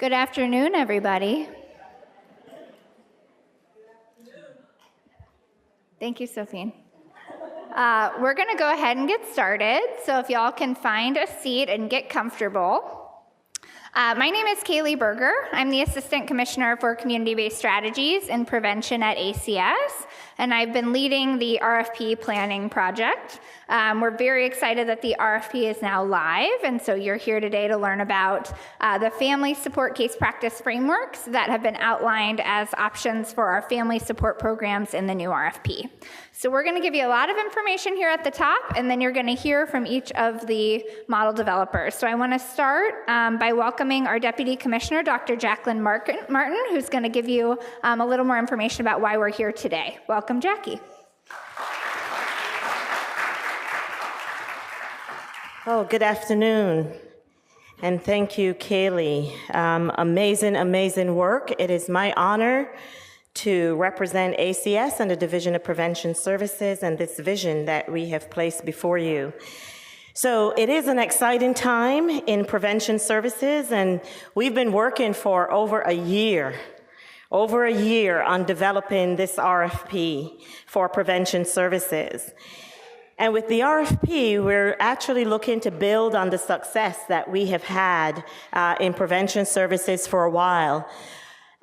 Good afternoon, everybody. Thank you, Sophie. We're going to go ahead and get started. So if y'all can find a seat and get comfortable. My name is Kaylee Berger. I'm the Assistant Commissioner for Community-Based Strategies and Prevention at ACS, and I've been leading the RFP planning project. We're very excited that the RFP is now live, and so you're here today to learn about the family support case practice frameworks that have been outlined as options for our family support programs in the new RFP. So we're going to give you a lot of information here at the top, and then you're going to hear from each of the model developers. So I want to start by welcoming our Deputy Commissioner, Dr. Jacqueline Martin, who's going to give you a little more information about why we're here today. Welcome, Jackie. Oh, good afternoon, and thank you, Kaylee. Amazing work. It is my honor to represent ACS and the Division of Prevention Services and this vision that we have placed before you. So it is an exciting time in prevention services, and we've been working for over a year on developing this RFP for prevention services. And with the RFP, we're actually looking to build on the success that we have had in prevention services for a while.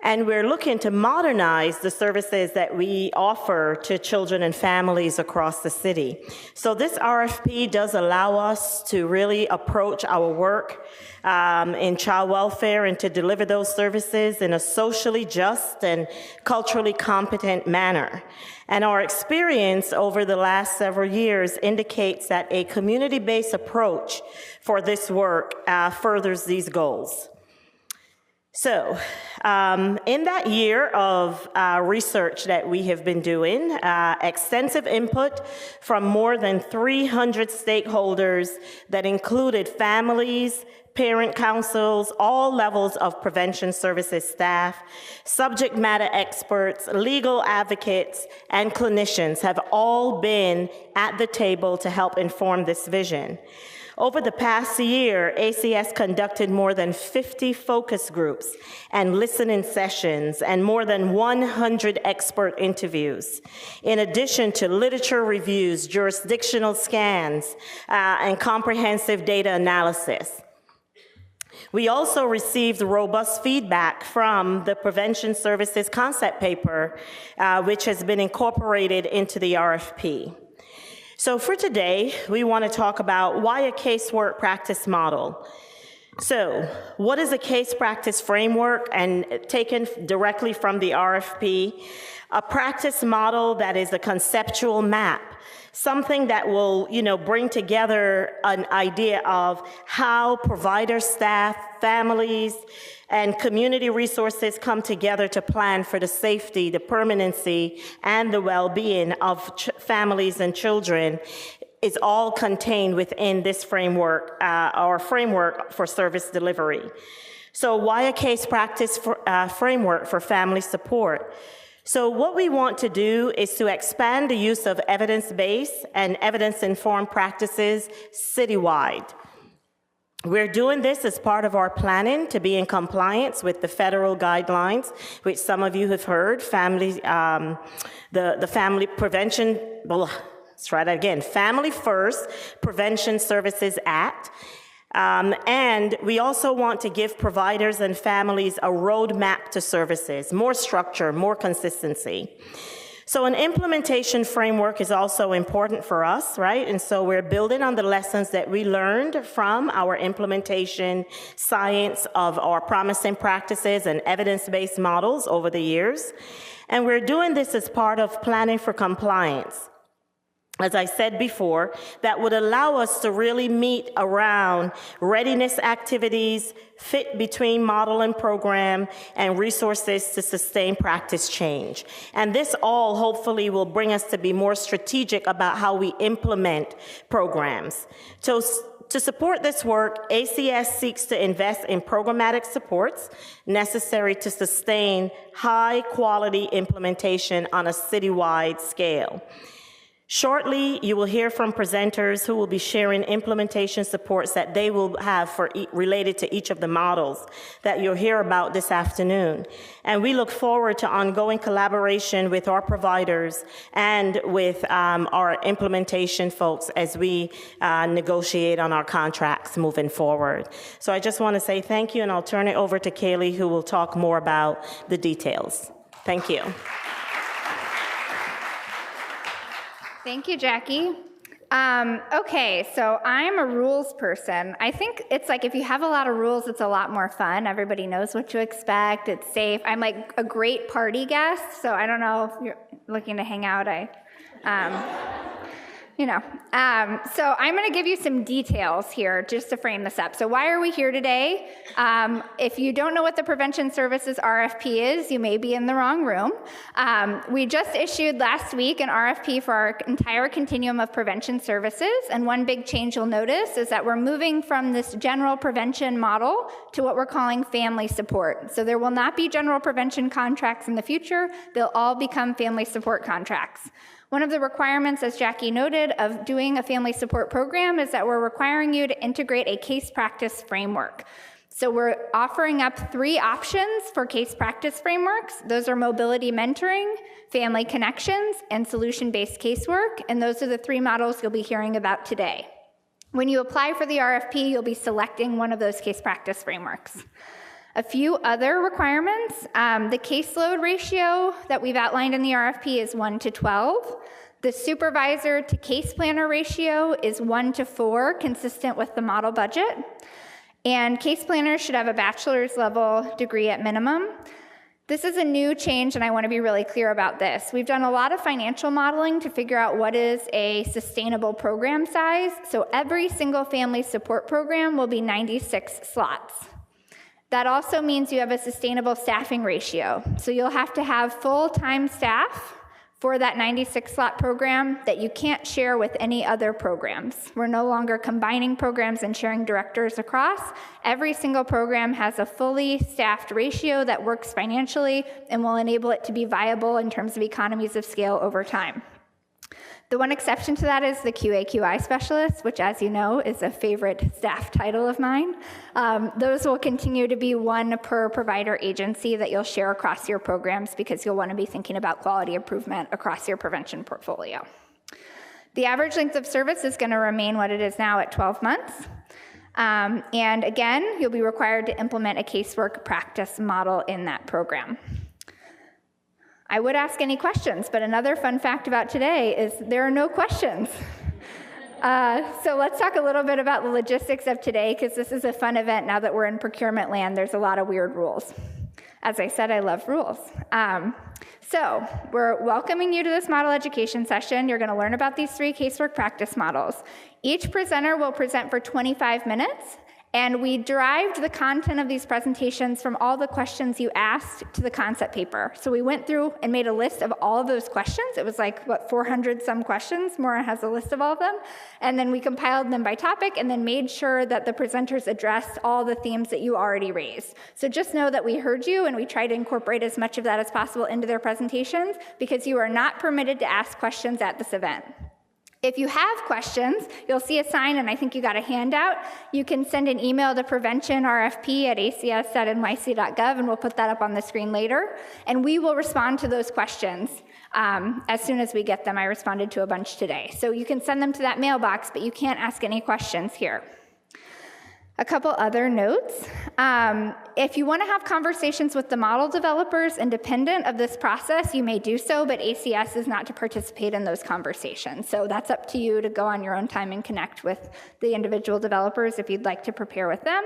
And we're looking to modernize the services that we offer to children and families across the city. So this RFP does allow us to really approach our work in child welfare and to deliver those services in a socially just and culturally competent manner. And our experience over the last several years indicates that a community-based approach for this work furthers these goals. So, in that year of research that we have been doing, extensive input from more than 300 stakeholders that included families, parent councils, all levels of prevention services staff, subject matter experts, legal advocates, and clinicians have all been at the table to help inform this vision. Over the past year, ACS conducted more than 50 focus groups and listening sessions and more than 100 expert interviews, in addition to literature reviews, jurisdictional scans, and comprehensive data analysis. We also received robust feedback from the Prevention Services concept paper, which has been incorporated into the RFP. So for today, we want to talk about why a casework practice model. So what is a case practice framework? And taken directly from the RFP, a practice model that is a conceptual map, something that will, bring together an idea of how provider staff, families, and community resources come together to plan for the safety, the permanency, and the well-being of families and children is all contained within this framework, our framework for service delivery. So why a case practice framework for family support? So what we want to do is to expand the use of evidence-based and evidence-informed practices citywide. We're doing this as part of our planning to be in compliance with the federal guidelines, which some of you have heard, the Family Prevention, let's try that again, Family First Prevention Services Act. And we also want to give providers and families a roadmap to services, more structure, more consistency. So an implementation framework is also important for us, right? And so we're building on the lessons that we learned from our implementation science of our promising practices and evidence-based models over the years. And we're doing this as part of planning for compliance. As I said before, that would allow us to really meet around readiness activities, fit between model and program, and resources to sustain practice change. And this all hopefully will bring us to be more strategic about how we implement programs. So to support this work, ACS seeks to invest in programmatic supports necessary to sustain high-quality implementation on a citywide scale. Shortly, you will hear from presenters who will be sharing implementation supports that they will have for related to each of the models that you'll hear about this afternoon. And we look forward to ongoing collaboration with our providers and with our implementation folks as we negotiate on our contracts moving forward. So I just want to say thank you, and I'll turn it over to Kaylee, who will talk more about the details. Thank you. Thank you, Jackie. Okay, so I'm a rules person. I think it's like if you have a lot of rules, it's a lot more fun. Everybody knows what to expect. It's safe. I'm like a great party guest, so I don't know if you're looking to hang out. So I'm going to give you some details here just to frame this up. So why are we here today? If you don't know what the Prevention Services RFP is, you may be in the wrong room. We just issued last week an RFP for our entire continuum of prevention services, and one big change you'll notice is that we're moving from this general prevention model to what we're calling family support. So there will not be general prevention contracts in the future. They'll all become family support contracts. One of the requirements, as Jackie noted, of doing a family support program is that we're requiring you to integrate a case practice framework. So we're offering up 3 options for case practice frameworks. Those are mobility mentoring, family connections, and solution-based casework, and those are the 3 models you'll be hearing about today. When you apply for the RFP, you'll be selecting one of those case practice frameworks. A few other requirements, the caseload ratio that we've outlined in the RFP is 1 to 12. The supervisor to case planner ratio is 1 to 4, consistent with the model budget. And case planners should have a bachelor's level degree at minimum. This is a new change, and I want to be really clear about this. We've done a lot of financial modeling to figure out what is a sustainable program size. So every single family support program will be 96 slots. That also means you have a sustainable staffing ratio. So you'll have to have full-time staff for that 96-slot program that you can't share with any other programs. We're no longer combining programs and sharing directors across. Every single program has a fully staffed ratio that works financially and will enable it to be viable in terms of economies of scale over time. The one exception to that is the QA/QI specialist, which, as you know, is a favorite staff title of mine. Those will continue to be 1 per provider agency that you'll share across your programs because you'll want to be thinking about quality improvement across your prevention portfolio. The average length of service is going to remain what it is now at 12 months. And again, you'll be required to implement a casework practice model in that program. I would ask any questions, but another fun fact about today is there are no questions. So let's talk a little bit about the logistics of today, because this is a fun event now that we're in procurement land. There's a lot of weird rules. As I said, I love rules. So we're welcoming you to this model education session. You're going to learn about these 3 casework practice models. Each presenter will present for 25 minutes. And we derived the content of these presentations from all the questions you asked to the concept paper. So we went through and made a list of all of those questions. It was like, 400 some questions. Maura has a list of all of them. And then we compiled them by topic and then made sure that the presenters addressed all the themes that you already raised. So just know that we heard you and we tried to incorporate as much of that as possible into their presentations, because you are not permitted to ask questions at this event. If you have questions, you'll see a sign, and I think you got a handout. You can send an email to preventionrfp@acs.nyc.gov, and we'll put that up on the screen later. And we will respond to those questions as soon as we get them. I responded to a bunch today. So you can send them to that mailbox, but you can't ask any questions here. A couple other notes. If you want to have conversations with the model developers independent of this process, you may do so, but ACS is not to participate in those conversations. So that's up to you to go on your own time and connect with the individual developers if you'd like to prepare with them.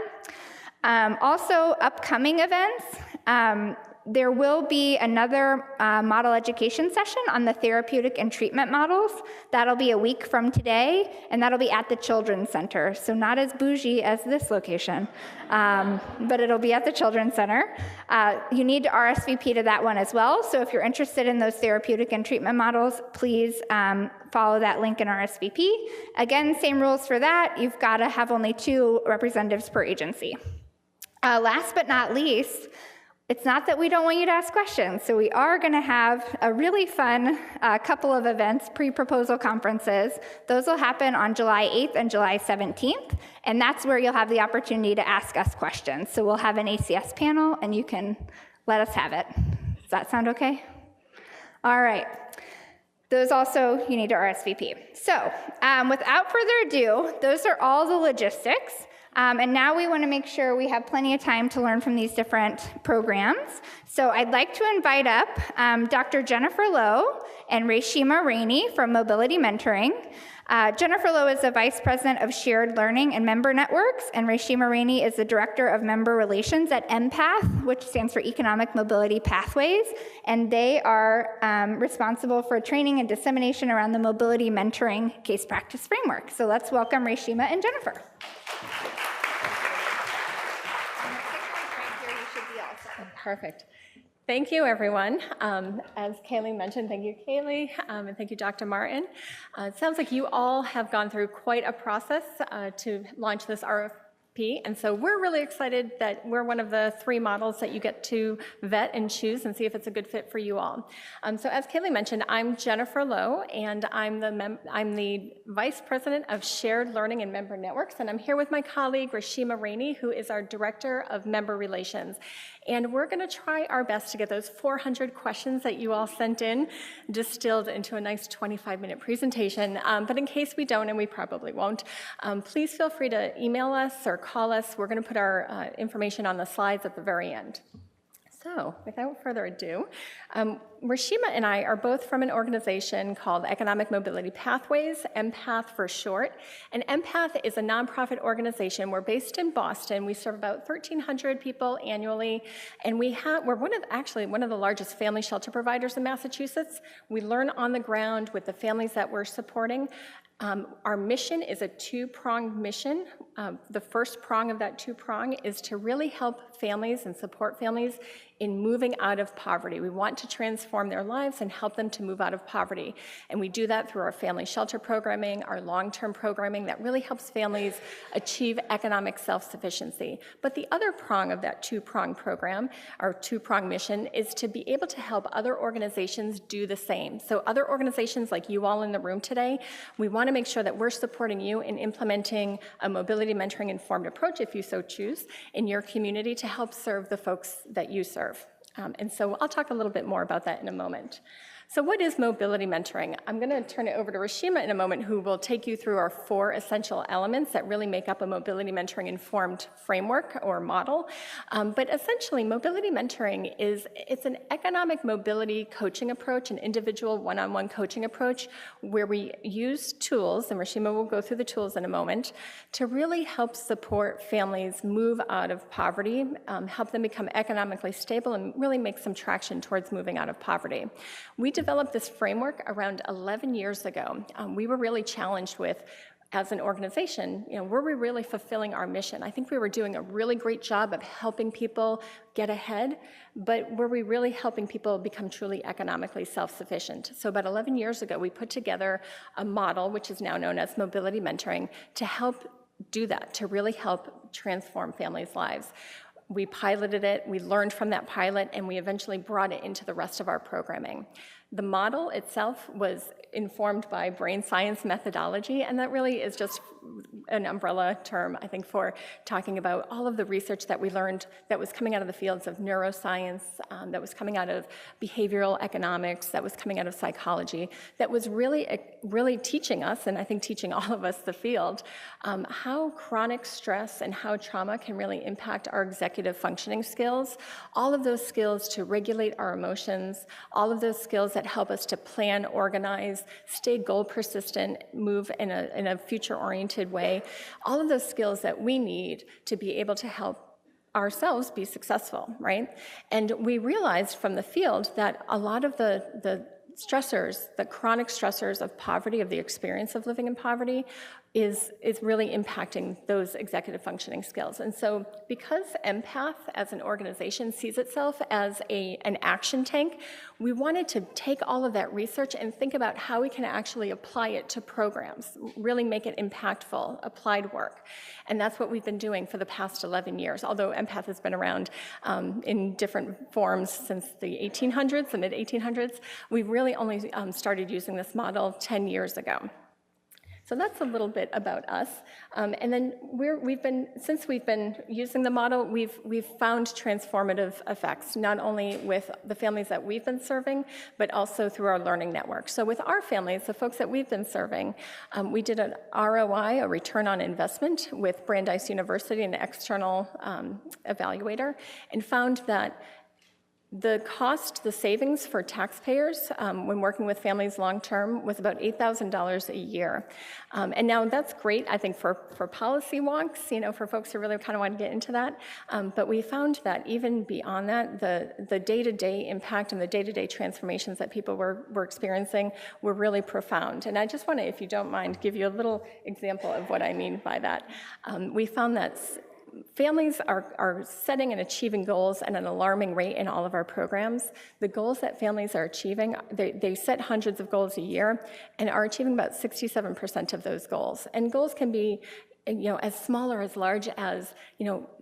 Also, upcoming events. There will be another model education session on the therapeutic and treatment models. That'll be a week from today, and that'll be at the Children's Center. So not as bougie as this location, but it'll be at the Children's Center. You need to RSVP to that one as well. So if you're interested in those therapeutic and treatment models, please follow that link in RSVP. Again, same rules for that. You've got to have only 2 representatives per agency. Last but not least, It's not that we don't want you to ask questions. So we are going to have a really fun couple of events, pre-proposal conferences. Those will happen on July 8th and July 17th, and that's where you'll have the opportunity to ask us questions. So we'll have an ACS panel, and you can let us have it. Does that sound okay? All right. Those also, you need to RSVP. So without further ado, those are all the logistics. And now we want to make sure we have plenty of time to learn from these different programs. So I'd like to invite up Dr. Jennifer Lowe and Reshima Rainey from Mobility Mentoring. Jennifer Lowe is the Vice President of Shared Learning and Member Networks, and Reshima Rainey is the Director of Member Relations at EMPATH, which stands for Economic Mobility Pathways, and they are responsible for training and dissemination around the Mobility Mentoring Case Practice Framework. So let's welcome Reshima and Jennifer. Perfect. Thank you, everyone. As Kaylee mentioned, thank you, Kaylee, and thank you, Dr. Martin. It sounds like you all have gone through quite a process to launch this RFP, and so we're really excited that we're one of the 3 models that you get to vet and choose and see if it's a good fit for you all. So as Kaylee mentioned, I'm Jennifer Lowe, and I'm the Vice President of Shared Learning and Member Networks, and I'm here with my colleague, Reshima Rainey, who is our Director of Member Relations. And we're going to try our best to get those 400 questions that you all sent in distilled into a nice 25-minute presentation. But in case we don't, and we probably won't, please feel free to email us or call us. We're going to put our information on the slides at the very end. So, without further ado, Reshima and I are both from an organization called Economic Mobility Pathways, EMPATH for short. And EMPATH is a nonprofit organization. We're based in Boston. We serve about 1,300 people annually, and we're one of the largest family shelter providers in Massachusetts. We learn on the ground with the families that we're supporting. Our mission is a 2-pronged mission. The first prong of that 2-prong is to really help families and support families in moving out of poverty. We want to transform their lives and help them to move out of poverty. And we do that through our family shelter programming, our long-term programming that really helps families achieve economic self-sufficiency. But the other prong of that 2-prong program, our 2-prong mission, is to be able to help other organizations do the same. So other organizations like you all in the room today, we want to make sure that we're supporting you in implementing a mobility mentoring informed approach, if you so choose, in your community to help serve the folks that you serve. And so I'll talk a little bit more about that in a moment. So what is mobility mentoring? I'm going to turn it over to Reshima in a moment, who will take you through our 4 essential elements that really make up a mobility mentoring informed framework or model. But essentially, mobility mentoring it's an economic mobility coaching approach, an individual one-on-one coaching approach, where we use tools, and Reshima will go through the tools in a moment, to really help support families move out of poverty, help them become economically stable, and really make some traction towards moving out of poverty. We developed this framework around 11 years ago. We were really challenged with, as an organization, were we really fulfilling our mission? I think we were doing a really great job of helping people get ahead, but were we really helping people become truly economically self-sufficient? So about 11 years ago, we put together a model, which is now known as mobility mentoring, to help do that, to really help transform families' lives. We piloted it, we learned from that pilot, and we eventually brought it into the rest of our programming. The model itself was informed by brain science methodology, and that really is just an umbrella term, I think, for talking about all of the research that we learned that was coming out of the fields of neuroscience, that was coming out of behavioral economics, that was coming out of psychology, that was really teaching us, and I think teaching all of us, the field, how chronic stress and how trauma can really impact our executive functioning skills, all of those skills to regulate our emotions, all of those skills that help us to plan, organize, stay goal persistent, move in a future-oriented way, all of those skills that we need to be able to help ourselves be successful, right? And we realized from the field that a lot of the stressors, the chronic stressors of poverty, of the experience of living in poverty, is really impacting those executive functioning skills. And so because Empath as an organization sees itself as an action tank, we wanted to take all of that research and think about how we can actually apply it to programs, really make it impactful, applied work. And that's what we've been doing for the past 11 years, although Empath has been around in different forms since the 1800s, the mid-1800s. We've really only started using this model 10 years ago. So that's a little bit about us. And then since we've been using the model, we've found transformative effects, not only with the families that we've been serving, but also through our learning network. So with our families, the folks that we've been serving, we did an ROI, a return on investment, with Brandeis University, an external evaluator, and found that the savings for taxpayers when working with families long-term was about $8,000 a year. And now that's great, I think, for policy wonks, for folks who really kind of want to get into that. But we found that even beyond that, the day-to-day impact and the day-to-day transformations that people were experiencing were really profound. And I just want to, if you don't mind, give you a little example of what I mean by that. We found that families are setting and achieving goals at an alarming rate in all of our programs. The goals that families are achieving, they set hundreds of goals a year and are achieving about 67% of those goals. And goals can be, as small or as large as,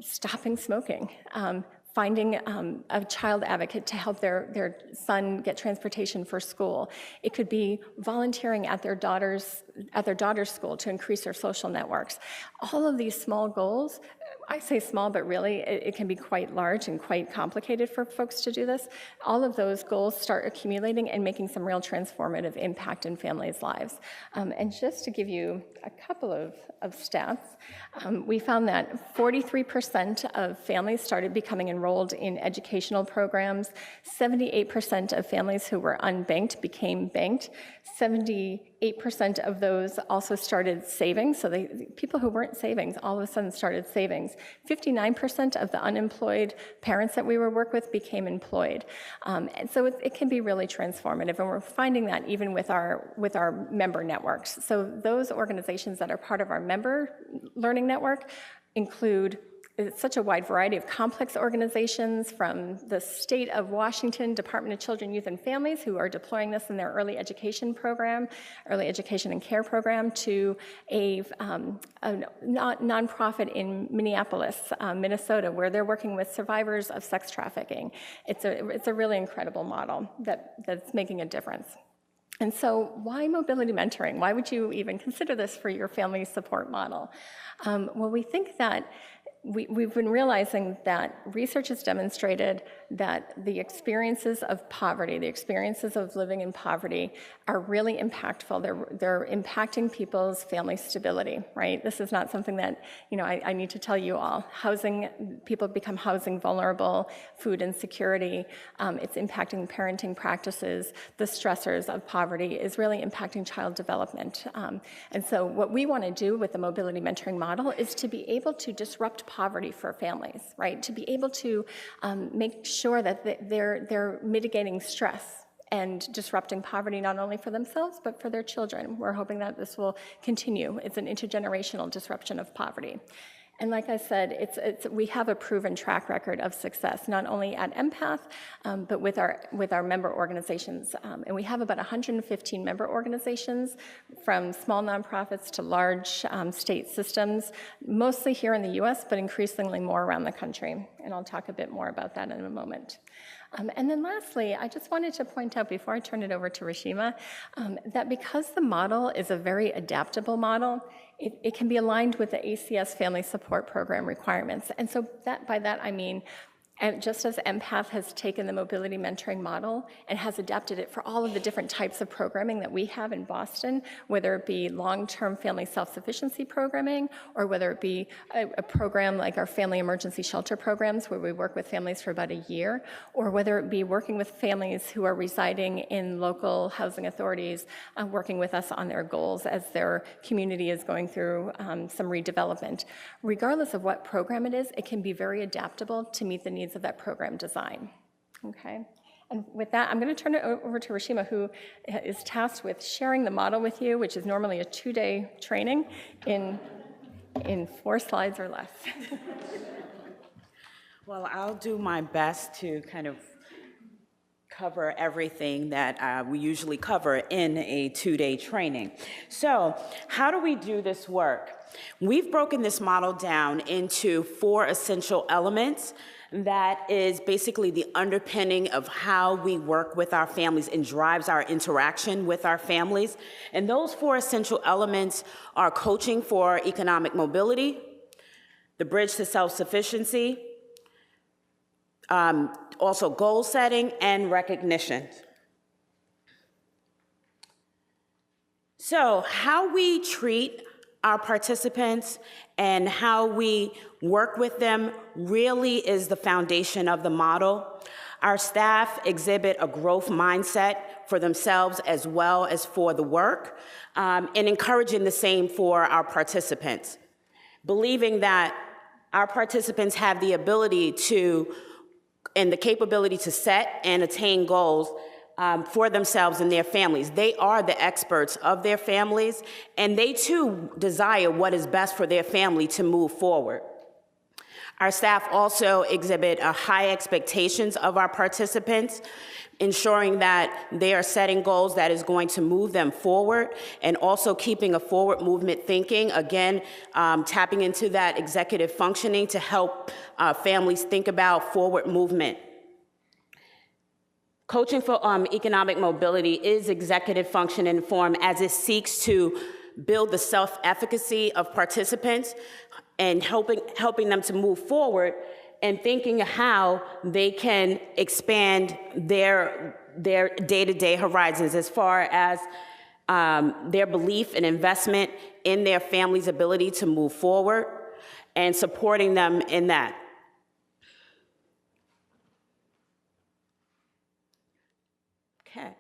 stopping smoking, finding a child advocate to help their son get transportation for school. It could be volunteering at their daughter's school to increase their social networks. All of these small goals, I say small, but really it can be quite large and quite complicated for folks to do this. All of those goals start accumulating and making some real transformative impact in families' lives. And just to give you a couple of stats, we found that 43% of families started becoming enrolled in educational programs. 78% of families who were unbanked became banked. 78% of those also started savings. So people who weren't savings all of a sudden started savings. 59% of the unemployed parents that we work with became employed. And so it can be really transformative, and we're finding that even with our member networks. So those organizations that are part of our member learning network include such a wide variety of complex organizations, from the state of Washington Department of Children, Youth, and Families, who are deploying this in their early education and care program, to a nonprofit in Minneapolis, Minnesota, where they're working with survivors of sex trafficking. It's a really incredible model that's making a difference. And so why mobility mentoring? Why would you even consider this for your family support model? Well, we think that we've been realizing that research has demonstrated that the experiences of poverty, the experiences of living in poverty, are really impactful. They're impacting people's family stability, right? This is not something that, I need to tell you all. People become housing vulnerable, food insecurity, it's impacting parenting practices. The stressors of poverty is really impacting child development. And so what we want to do with the mobility mentoring model is to be able to disrupt poverty for families, right? To be able to make sure that they're mitigating stress and disrupting poverty not only for themselves, but for their children. We're hoping that this will continue. It's an intergenerational disruption of poverty. And like I said, we have a proven track record of success, not only at Empath, but with our member organizations. And we have about 115 member organizations, from small nonprofits to large state systems, mostly here in the US, but increasingly more around the country. And I'll talk a bit more about that in a moment. And then lastly, I just wanted to point out, before I turn it over to Rashima, that because the model is a very adaptable model, it can be aligned with the ACS Family Support Program requirements. And so by that I mean, and just as Empath has taken the mobility mentoring model and has adapted it for all of the different types of programming that we have in Boston, whether it be long-term family self-sufficiency programming, or whether it be a program like our family emergency shelter programs, where we work with families for about a year, or whether it be working with families who are residing in local housing authorities, working with us on their goals as their community is going through some redevelopment. Regardless of what program it is, it can be very adaptable to meet the needs of that program design, okay? And with that, I'm going to turn it over to Rashima, who is tasked with sharing the model with you, which is normally a 2-day training in 4 slides or less. Well, I'll do my best to kind of cover everything that we usually cover in a 2-day training. So how do we do this work? We've broken this model down into 4 essential elements that is basically the underpinning of how we work with our families and drives our interaction with our families. And those 4 essential elements are coaching for economic mobility, the bridge to self-sufficiency, also goal setting and recognition. So how we treat our participants and how we work with them really is the foundation of the model. Our staff exhibit a growth mindset for themselves as well as for the work, and encouraging the same for our participants, believing that our participants have the ability to and the capability to set and attain goals for themselves and their families. They are the experts of their families, and they too desire what is best for their family to move forward. Our staff also exhibit high expectations of our participants, ensuring that they are setting goals that is going to move them forward, and also keeping a forward movement thinking, again, tapping into that executive functioning to help families think about forward movement. Coaching for economic mobility is executive function informed as it seeks to build the self-efficacy of participants and helping them to move forward and thinking how they can expand their day-to-day horizons as far as their belief and investment in their family's ability to move forward and supporting them in that. Okay.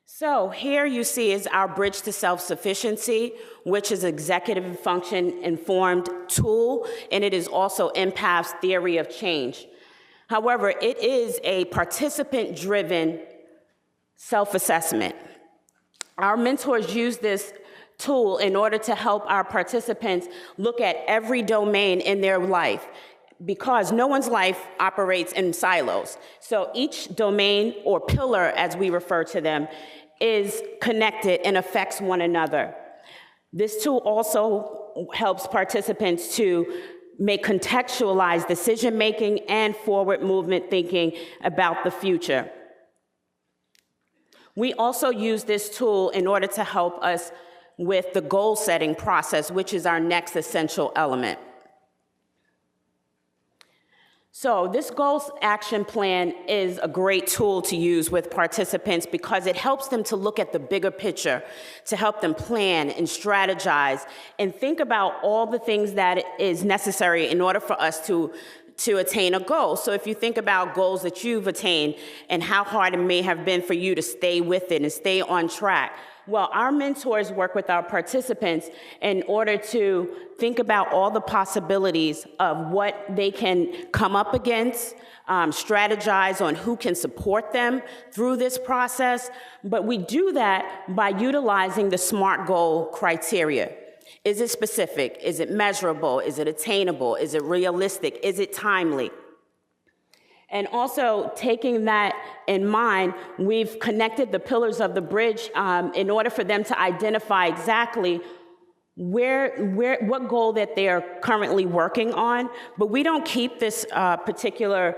So here you see is our bridge to self-sufficiency, which is executive function informed tool, and it is also Empath's theory of change. However, it is a participant driven self-assessment. Our mentors use this tool in order to help our participants look at every domain in their life, because no one's life operates in silos. So each domain or pillar, as we refer to them, is connected and affects one another. This tool also helps participants to make contextualized decision-making and forward movement thinking about the future. We also use this tool in order to help us with the goal-setting process, which is our next essential element. So this goals action plan is a great tool to use with participants because it helps them to look at the bigger picture, to help them plan and strategize and think about all the things that is necessary in order for us to attain a goal. So if you think about goals that you've attained and how hard it may have been for you to stay with it and stay on track, well, our mentors work with our participants in order to think about all the possibilities of what they can come up against, strategize on who can support them through this process. But we do that by utilizing the SMART goal criteria. Is it specific? Is it measurable? Is it attainable? Is it realistic? Is it timely? And also taking that in mind, we've connected the pillars of the bridge in order for them to identify exactly what goal that they are currently working on. But we don't keep this particular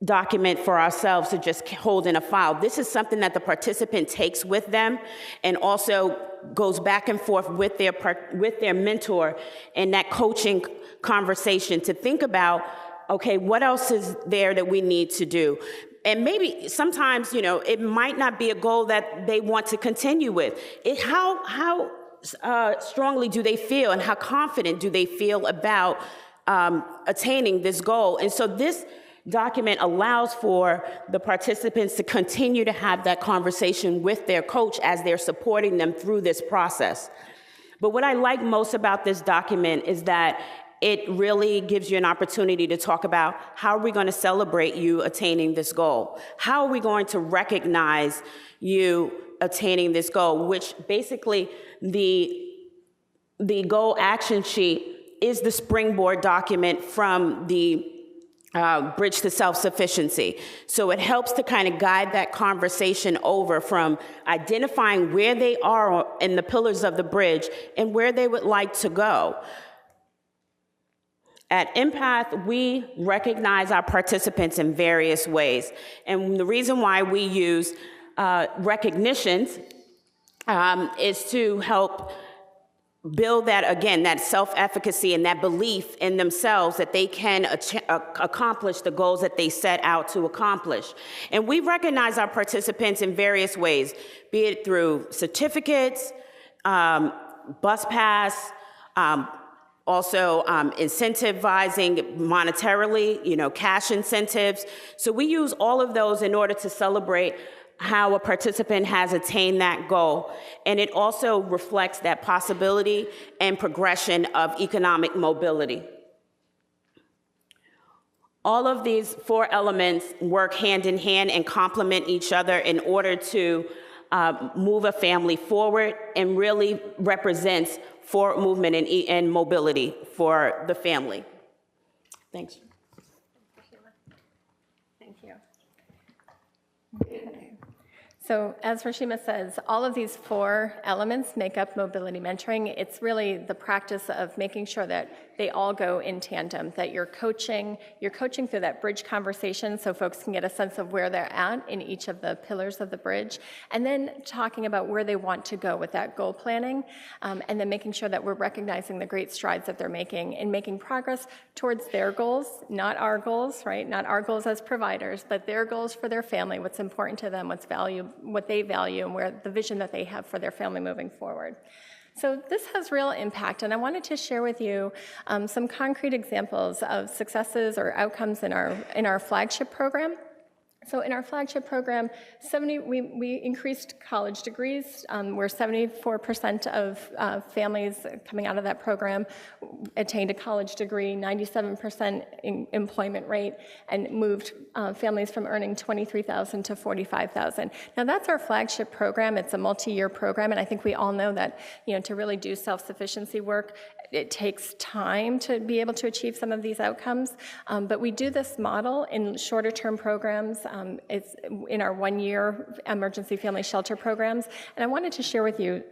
document for ourselves to just hold in a file. This is something that the participant takes with them and also goes back and forth with their mentor in that coaching conversation to think about, okay, what else is there that we need to do? And maybe sometimes, it might not be a goal that they want to continue with. How strongly do they feel and how confident do they feel about attaining this goal? And so this document allows for the participants to continue to have that conversation with their coach as they're supporting them through this process. But what I like most about this document is that it really gives you an opportunity to talk about how are we going to celebrate you attaining this goal? How are we going to recognize you attaining this goal, which basically the goal action sheet is the springboard document from the Bridge to Self-Sufficiency. So it helps to kind of guide that conversation over from identifying where they are in the pillars of the bridge and where they would like to go. At Empath, we recognize our participants in various ways. And the reason why we use recognitions is to help build that, again, that self-efficacy and that belief in themselves that they can accomplish the goals that they set out to accomplish. And we recognize our participants in various ways, be it through certificates, bus pass, also incentivizing monetarily, cash incentives. So we use all of those in order to celebrate how a participant has attained that goal. And it also reflects that possibility and progression of economic mobility. All of these 4 elements work hand in hand and complement each other in order to move a family forward and really represents forward movement and mobility for the family. Thanks. Thank you. Okay. So as Rashima says, all of these 4 elements make up mobility mentoring. It's really the practice of making sure that they all go in tandem, that you're coaching through that bridge conversation so folks can get a sense of where they're at in each of the pillars of the bridge, and then talking about where they want to go with that goal planning, and then making sure that we're recognizing the great strides that they're making in making progress towards their goals, not our goals, right? Not our goals as providers, but their goals for their family, what's important to them, what they value, and where the vision that they have for their family moving forward. So this has real impact, and I wanted to share with you some concrete examples of successes or outcomes in our flagship program. So in our flagship program, we increased college degrees, where 74% of families coming out of that program attained a college degree, 97% employment rate, and moved families from earning $23,000 to $45,000. Now that's our flagship program. It's a multi-year program, and I think we all know that to really do self-sufficiency work, it takes time to be able to achieve some of these outcomes, but we do this model in shorter-term programs. It's in our 1-year emergency family shelter programs, and I wanted to share with you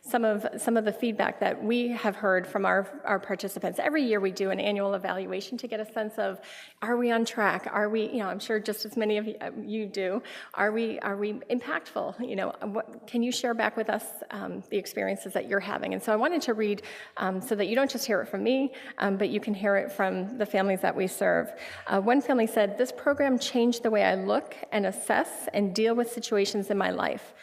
some of the feedback that we have heard from our participants. Every year we do an annual evaluation to get a sense of, are we on track? Are we, I'm sure just as many of you do, are we impactful? What can you share back with us the experiences that you're having? And so I wanted to read so that you don't just hear it from me, but you can hear it from the families that we serve. One family said, "This program changed the way I look and assess and deal with situations in my life.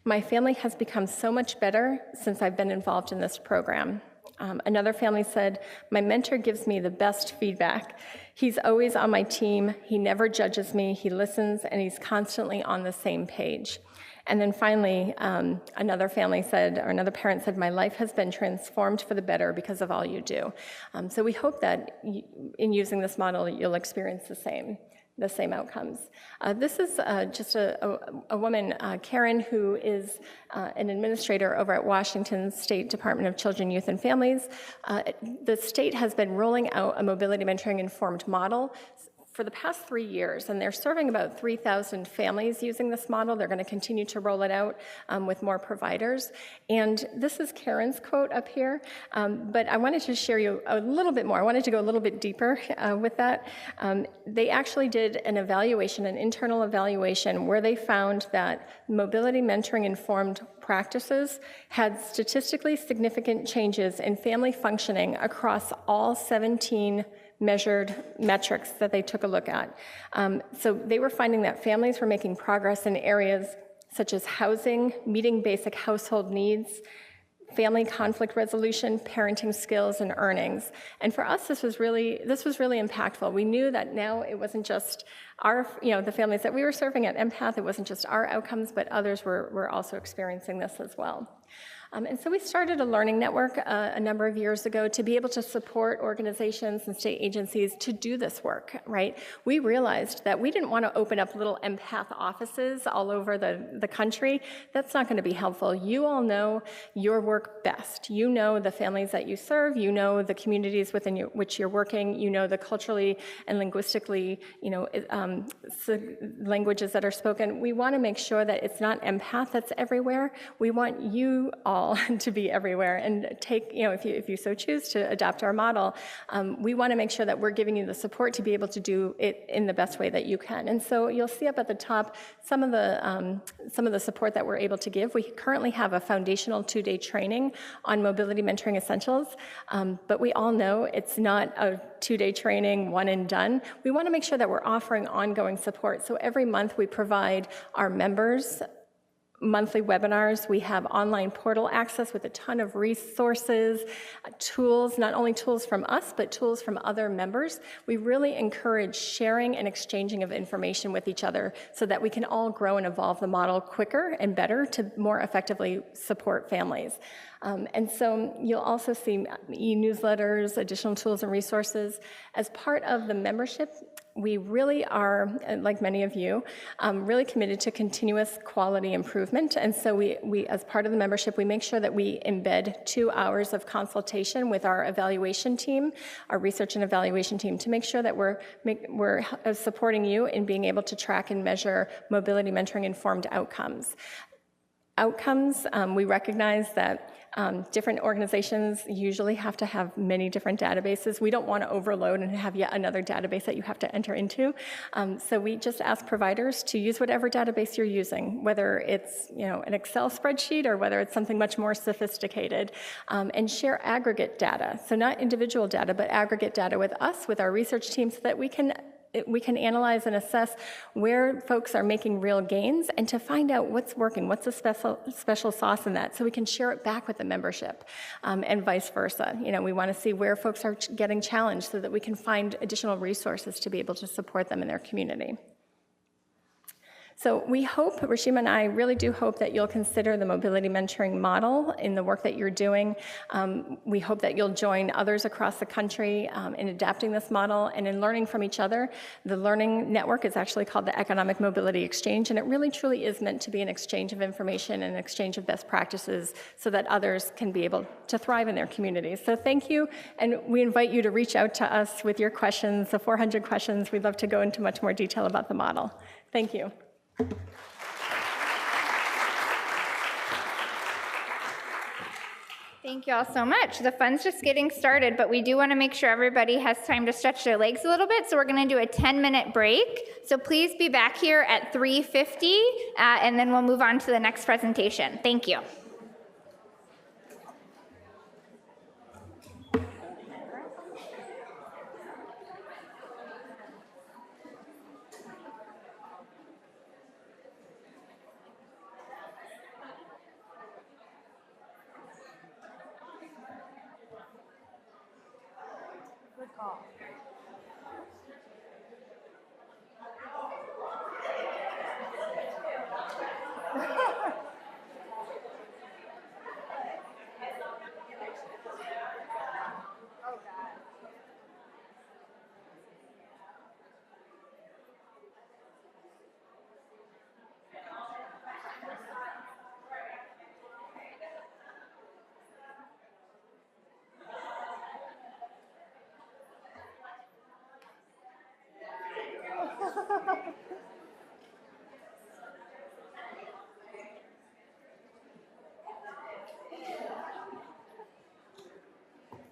My family has become so much better since I've been involved in this program." Another family said, "My mentor gives me the best feedback. He's always on my team. He never judges me. He listens, and he's constantly on the same page." And then finally, another parent said, "My life has been transformed for the better because of all you do." So we hope that in using this model, you'll experience the same outcomes. This is just a woman, Karen, who is an administrator over at Washington State Department of Children, Youth, and Families. The state has been rolling out a mobility mentoring informed model for the past 3 years, and they're serving about 3,000 families using this model. They're going to continue to roll it out with more providers. And this is Karen's quote up here, but I wanted to share you a little bit more. I wanted to go a little bit deeper with that. They actually did an internal evaluation, where they found that mobility mentoring informed practices had statistically significant changes in family functioning across all 17 measured metrics that they took a look at. So they were finding that families were making progress in areas such as housing, meeting basic household needs, family conflict resolution, parenting skills, and earnings. And for us, this was really impactful. We knew that now it wasn't just the families that we were serving at Empath, it wasn't just our outcomes, but others were also experiencing this as well. And so we started a learning network a number of years ago to be able to support organizations and state agencies to do this work, right? We realized that we didn't want to open up little empath offices all over the country. That's not going to be helpful. You all know your work best. You know the families that you serve. You know the communities within which you're working. You know the culturally and linguistically, languages that are spoken. We want to make sure that it's not empath that's everywhere. We want you all to be everywhere and take, if you so choose to adopt our model, we want to make sure that we're giving you the support to be able to do it in the best way that you can. And so you'll see up at the top some of the support that we're able to give. We currently have a foundational 2-day training on mobility mentoring essentials, but we all know it's not a 2-day training, one and done. We want to make sure that we're offering ongoing support. So every month we provide our members monthly webinars. We have online portal access with a ton of resources, tools, not only tools from us, but tools from other members. We really encourage sharing and exchanging of information with each other so that we can all grow and evolve the model quicker and better to more effectively support families. And so you'll also see e-newsletters, additional tools and resources. As part of the membership, we really are, like many of you, really committed to continuous quality improvement. And so we, as part of the membership, we make sure that we embed 2 hours of consultation with our evaluation team, our research and evaluation team, to make sure that we're supporting you in being able to track and measure mobility mentoring informed outcomes. We recognize that different organizations usually have to have many different databases. We don't want to overload and have yet another database that you have to enter into. So we just ask providers to use whatever database you're using, whether it's an Excel spreadsheet or whether it's something much more sophisticated, and share aggregate data. So not individual data, but aggregate data with us, with our research team, so that we can analyze and assess where folks are making real gains and to find out what's working, what's the special sauce in that, so we can share it back with the membership, and vice versa. We want to see where folks are getting challenged so that we can find additional resources to be able to support them in their community. So we hope, Rashima and I really do hope that you'll consider the mobility mentoring model in the work that you're doing. We hope that you'll join others across the country in adapting this model and in learning from each other. The learning network is actually called the Economic Mobility Exchange, and it really truly is meant to be an exchange of information and an exchange of best practices so that others can be able to thrive in their communities. So thank you, and we invite you to reach out to us with your questions, the 400 questions. We'd love to go into much more detail about the model. Thank you. Thank you all so much. The fun's just getting started, but we do want to make sure everybody has time to stretch their legs a little bit, so we're going to do a 10-minute break. So please be back here at 3:50, and then we'll move on to the next presentation. Thank you.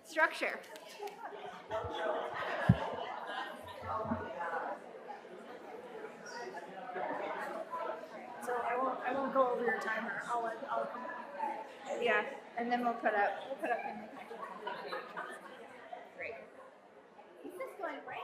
Structure. So I won't go over your timer. I'll come back. Yeah, and then we'll put up Great. This is going great.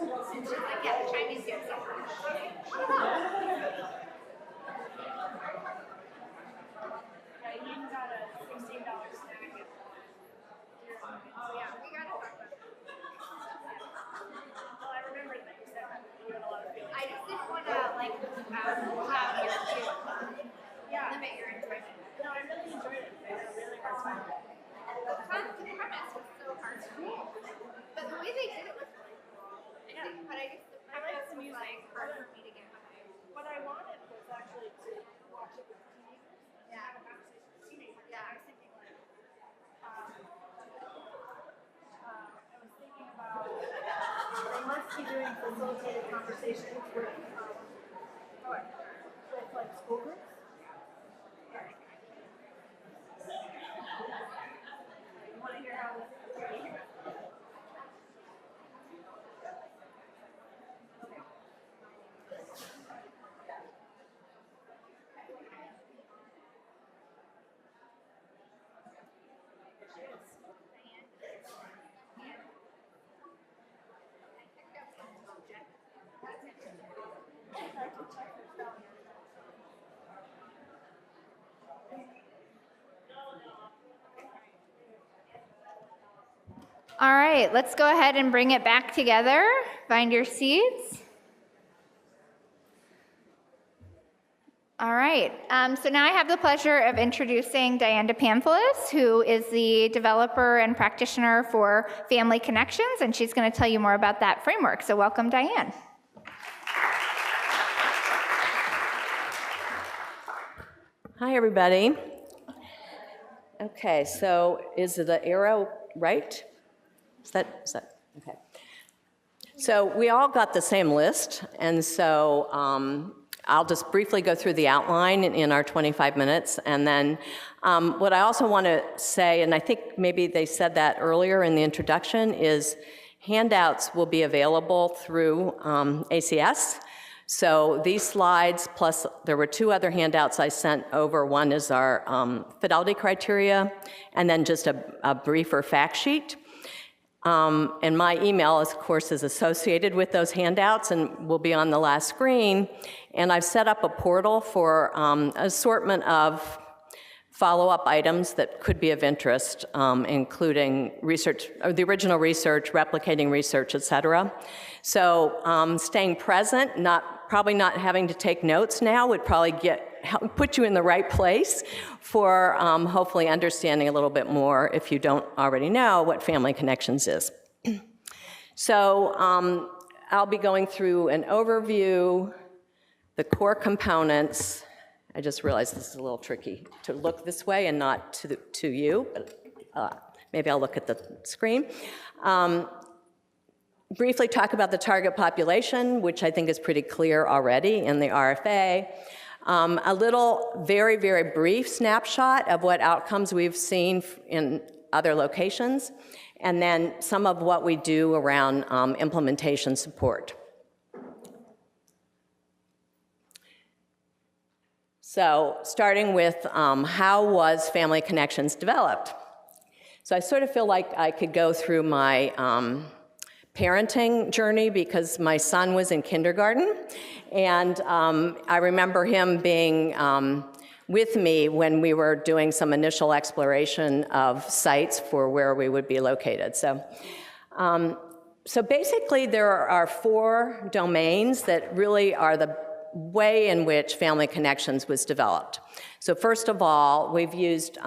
And she's like, yeah, the Chinese do. So, You got a $16 snack. yeah, we got to talk about it. Well, I remember that you said that you had a lot of feelings. I just didn't want to, like, cloud your view. Yeah. Limit your enjoyment. No, I really enjoyed it. I had a really hard time. The premise was so hard to read. But the way they did it was really cool. But I just, the premise was, like, hard for me to get behind. What I wanted was actually to watch it with teenagers and have a conversation with teenagers. Yeah. I was thinking like, I was thinking about they must be doing facilitated conversations with like school groups. You want to hear how this is going? All right, let's go ahead and bring it back together. Find your seats. All right, so now I have the pleasure of introducing Diane Depamphilis, who is the developer and practitioner for Family Connections, and she's going to tell you more about that framework. So welcome, Diane. Hi, everybody. Okay, so is the arrow right? Is that okay? So we all got the same list, and so I'll just briefly go through the outline in our 25 minutes, and then what I also want to say, and I think maybe they said that earlier in the introduction, is handouts will be available through ACS. So these slides, plus there were two other handouts I sent over. One is our Fidelity criteria, and then just a briefer fact sheet. And my email, of course, is associated with those handouts and will be on the last screen. And I've set up a portal for an assortment of follow-up items that could be of interest, including research, or the original research, replicating research, et cetera. So staying present, probably not having to take notes now would probably put you in the right place for hopefully understanding a little bit more, if you don't already know, what Family Connections is. So I'll be going through an overview, the core components. I just realized this is a little tricky to look this way and not to you, but maybe I'll look at the screen. Briefly talk about the target population, which I think is pretty clear already in the RFA. A little very, very brief snapshot of what outcomes we've seen in other locations, and then some of what we do around implementation support. So starting with how was Family Connections developed? So I sort of feel like I could go through my parenting journey because my son was in kindergarten, and I remember him being with me when we were doing some initial exploration of sites for where we would be located. So basically there are 4 domains that really are the way in which Family Connections was developed. So first of all, we've used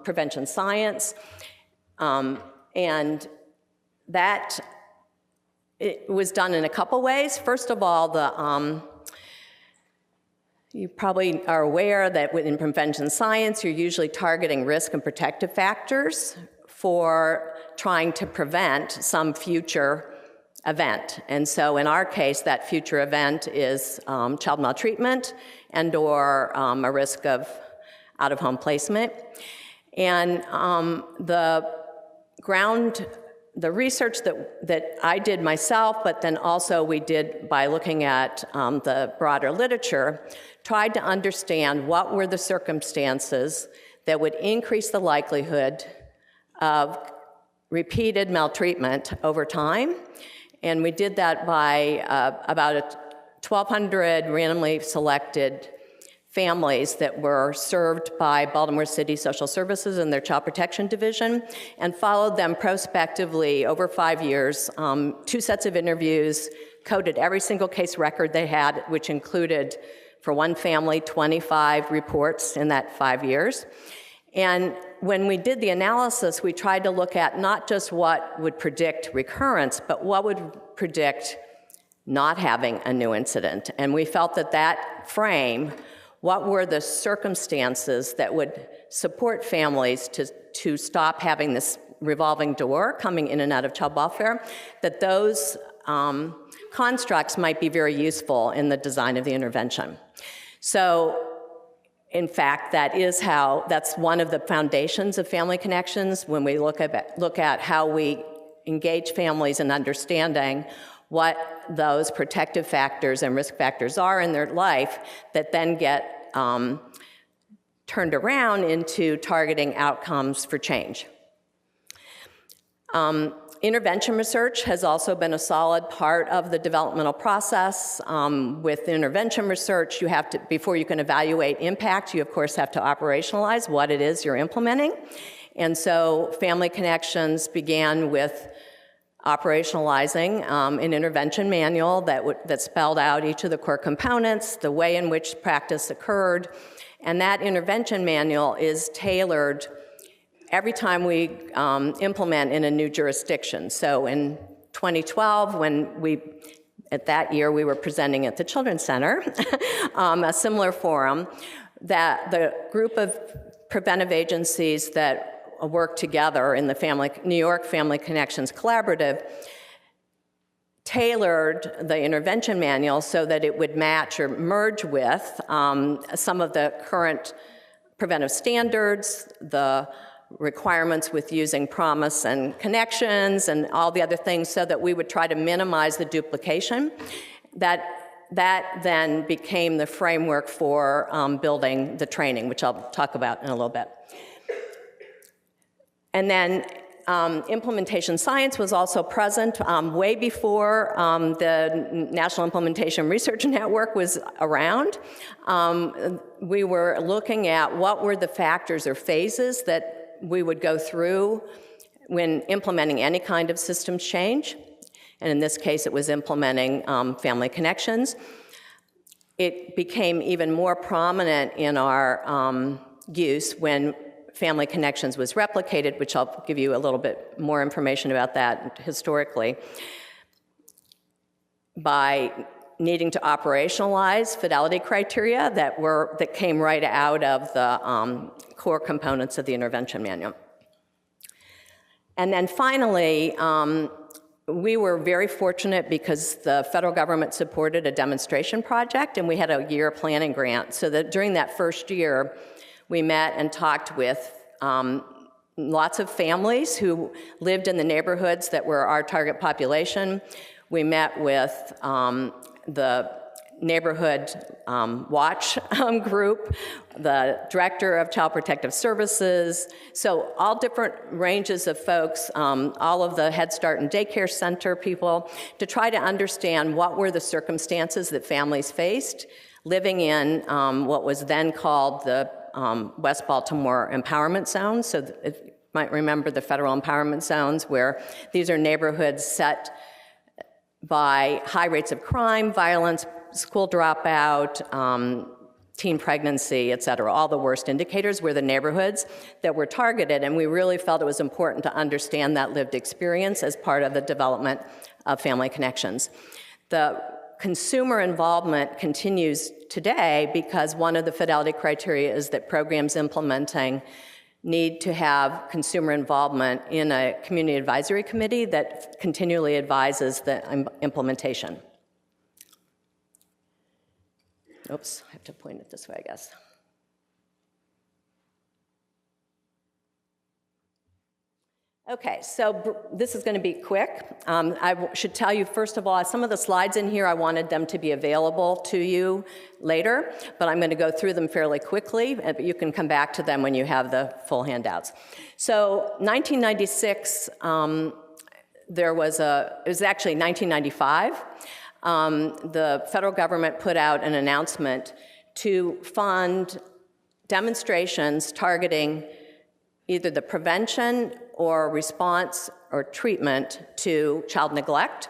prevention science, and that it was done in a couple ways. First of all, you probably are aware that in prevention science, you're usually targeting risk and protective factors for trying to prevent some future event. And so in our case, that future event is child maltreatment and or a risk of out-of-home placement. And the research that I did myself, but then also we did by looking at the broader literature, tried to understand what were the circumstances that would increase the likelihood of repeated maltreatment over time, And we did that by about 1,200 randomly selected families that were served by Baltimore City Social Services and their Child Protection Division, and followed them prospectively over 5 years, 2 sets of interviews, coded every single case record they had, which included, for one family, 25 reports in that 5 years. And when we did the analysis, we tried to look at not just what would predict recurrence, but what would predict not having a new incident. And we felt that that frame, what were the circumstances that would support families to stop having this revolving door coming in and out of child welfare, that those constructs might be very useful in the design of the intervention. So, in fact, that's one of the foundations of Family Connections when we look at how we engage families in understanding what those protective factors and risk factors are in their life that then get turned around into targeting outcomes for change. Intervention research has also been a solid part of the developmental process. With intervention research, you have to, before you can evaluate impact, you of course have to operationalize what it is you're implementing. And so Family Connections began with operationalizing an intervention manual that spelled out each of the core components, the way in which practice occurred, and that intervention manual is tailored every time we implement in a new jurisdiction. So in 2012, at that year we were presenting at the Children's Center, a similar forum, that the group of preventive agencies that work together in the New York Family Connections Collaborative tailored the intervention manual so that it would match or merge with some of the current preventive standards, the requirements with using promise and connections and all the other things, so that we would try to minimize the duplication. That then became the framework for building the training, which I'll talk about in a little bit. And then implementation science was also present way before the National Implementation Research Network was around. We were looking at what were the factors or phases that we would go through when implementing any kind of systems change. And in this case, it was implementing Family Connections. It became even more prominent in our use when Family Connections was replicated, which I'll give you a little bit more information about that historically, by needing to operationalize Fidelity criteria that came right out of the core components of the intervention manual. And then finally, we were very fortunate because the federal government supported a demonstration project, and we had a year planning grant, so that during that first year, we met and talked with lots of families who lived in the neighborhoods that were our target population. We met with the neighborhood watch group, the director of Child Protective Services, so all different ranges of folks, all of the Head Start and Daycare Center people, to try to understand what were the circumstances that families faced living in what was then called the West Baltimore Empowerment Zone. So you might remember the federal empowerment zones, where these are neighborhoods set by high rates of crime, violence, school dropout, teen pregnancy, et cetera. All the worst indicators were the neighborhoods that were targeted, and we really felt it was important to understand that lived experience as part of the development of Family Connections. The consumer involvement continues today because one of the Fidelity criteria is that programs implementing need to have consumer involvement in a community advisory committee that continually advises the implementation. Oops, I have to point it this way, I guess. Okay, so this is going to be quick. I should tell you, first of all, some of the slides in here, I wanted them to be available to you later, but I'm going to go through them fairly quickly, but you can come back to them when you have the full handouts. So 1996, it was actually 1995, the federal government put out an announcement to fund demonstrations targeting either the prevention or response or treatment to child neglect.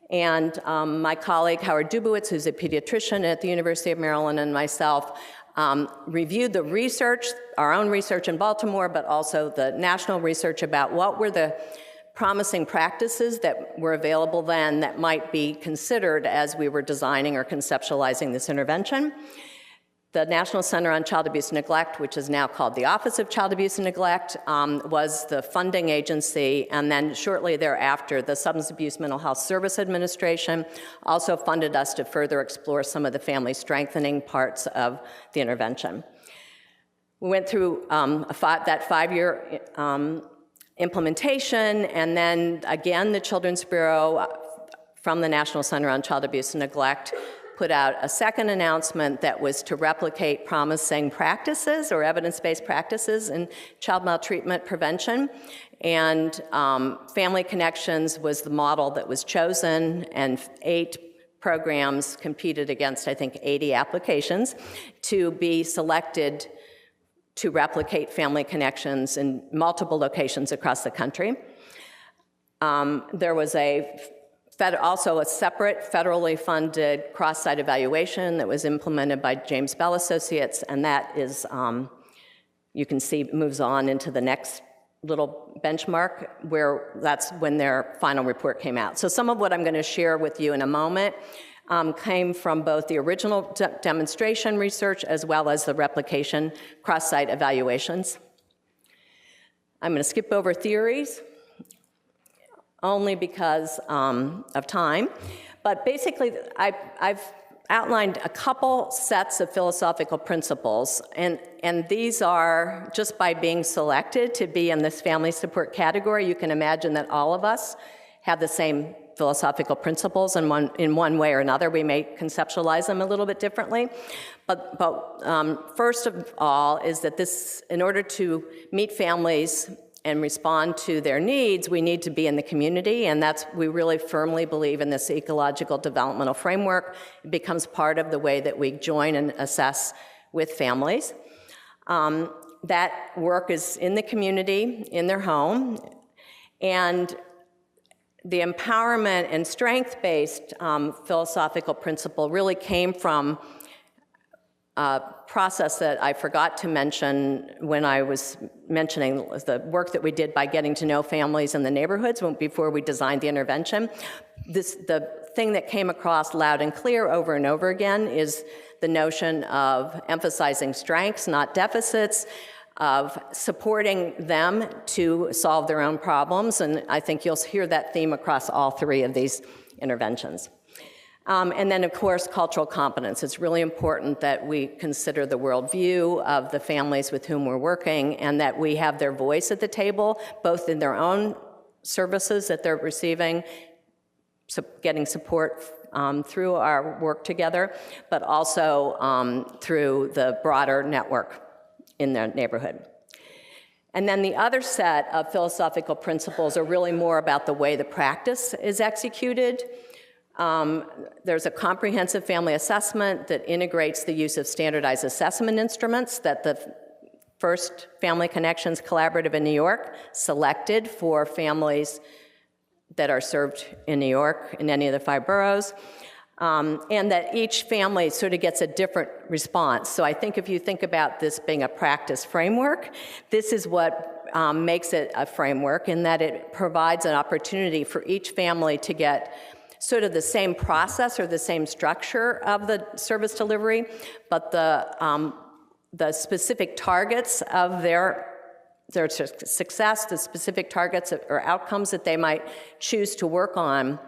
And my colleague, Howard Dubowitz, who's a pediatrician at the University of Maryland, and myself reviewed the research, our own research in Baltimore, but also the national research about what were the promising practices that were available then that might be considered as we were designing or conceptualizing this intervention. The National Center on Child Abuse and Neglect, which is now called the Office of Child Abuse and Neglect, was the funding agency, and then shortly thereafter, the Substance Abuse Mental Health Service Administration also funded us to further explore some of the family strengthening parts of the intervention. We went through that 5-year implementation, and then again, the Children's Bureau from the National Center on Child Abuse and Neglect put out a second announcement that was to replicate promising practices or evidence-based practices in child maltreatment prevention. And Family Connections was the model that was chosen, and 8 programs competed against, I think, 80 applications to be selected to replicate Family Connections in multiple locations across the country. There was also a separate federally funded cross-site evaluation that was implemented by James Bell Associates, and that is, you can see, moves on into the next little benchmark where that's when their final report came out. So some of what I'm going to share with you in a moment came from both the original demonstration research as well as the replication cross-site evaluations. I'm going to skip over theories, only because of time. But basically, I've outlined a couple sets of philosophical principles, and these are, just by being selected to be in this family support category, you can imagine that all of us have the same philosophical principles in one way or another. We may conceptualize them a little bit differently. But first of all is that in order to meet families and respond to their needs, we need to be in the community, and we really firmly believe in this ecological developmental framework. It becomes part of the way that we join and assess with families. That work is in the community, in their home, and the empowerment and strength-based philosophical principle really came from a process that I forgot to mention when I was mentioning the work that we did by getting to know families in the neighborhoods before we designed the intervention. The thing that came across loud and clear over and over again is the notion of emphasizing strengths, not deficits, of supporting them to solve their own problems, and I think you'll hear that theme across all 3 of these interventions. And then, of course, cultural competence. It's really important that we consider the worldview of the families with whom we're working and that we have their voice at the table, both in their own services that they're receiving, getting support through our work together, but also through the broader network in their neighborhood. And then the other set of philosophical principles are really more about the way the practice is executed. There's a comprehensive family assessment that integrates the use of standardized assessment instruments that the first Family Connections Collaborative in New York selected for families that are served in New York in any of the 5 boroughs, and that each family sort of gets a different response. So I think if you think about this being a practice framework, this is what makes it a framework, in that it provides an opportunity for each family to get sort of the same process or the same structure of the service delivery, but the specific targets of their success, the specific targets or outcomes that they might choose to work on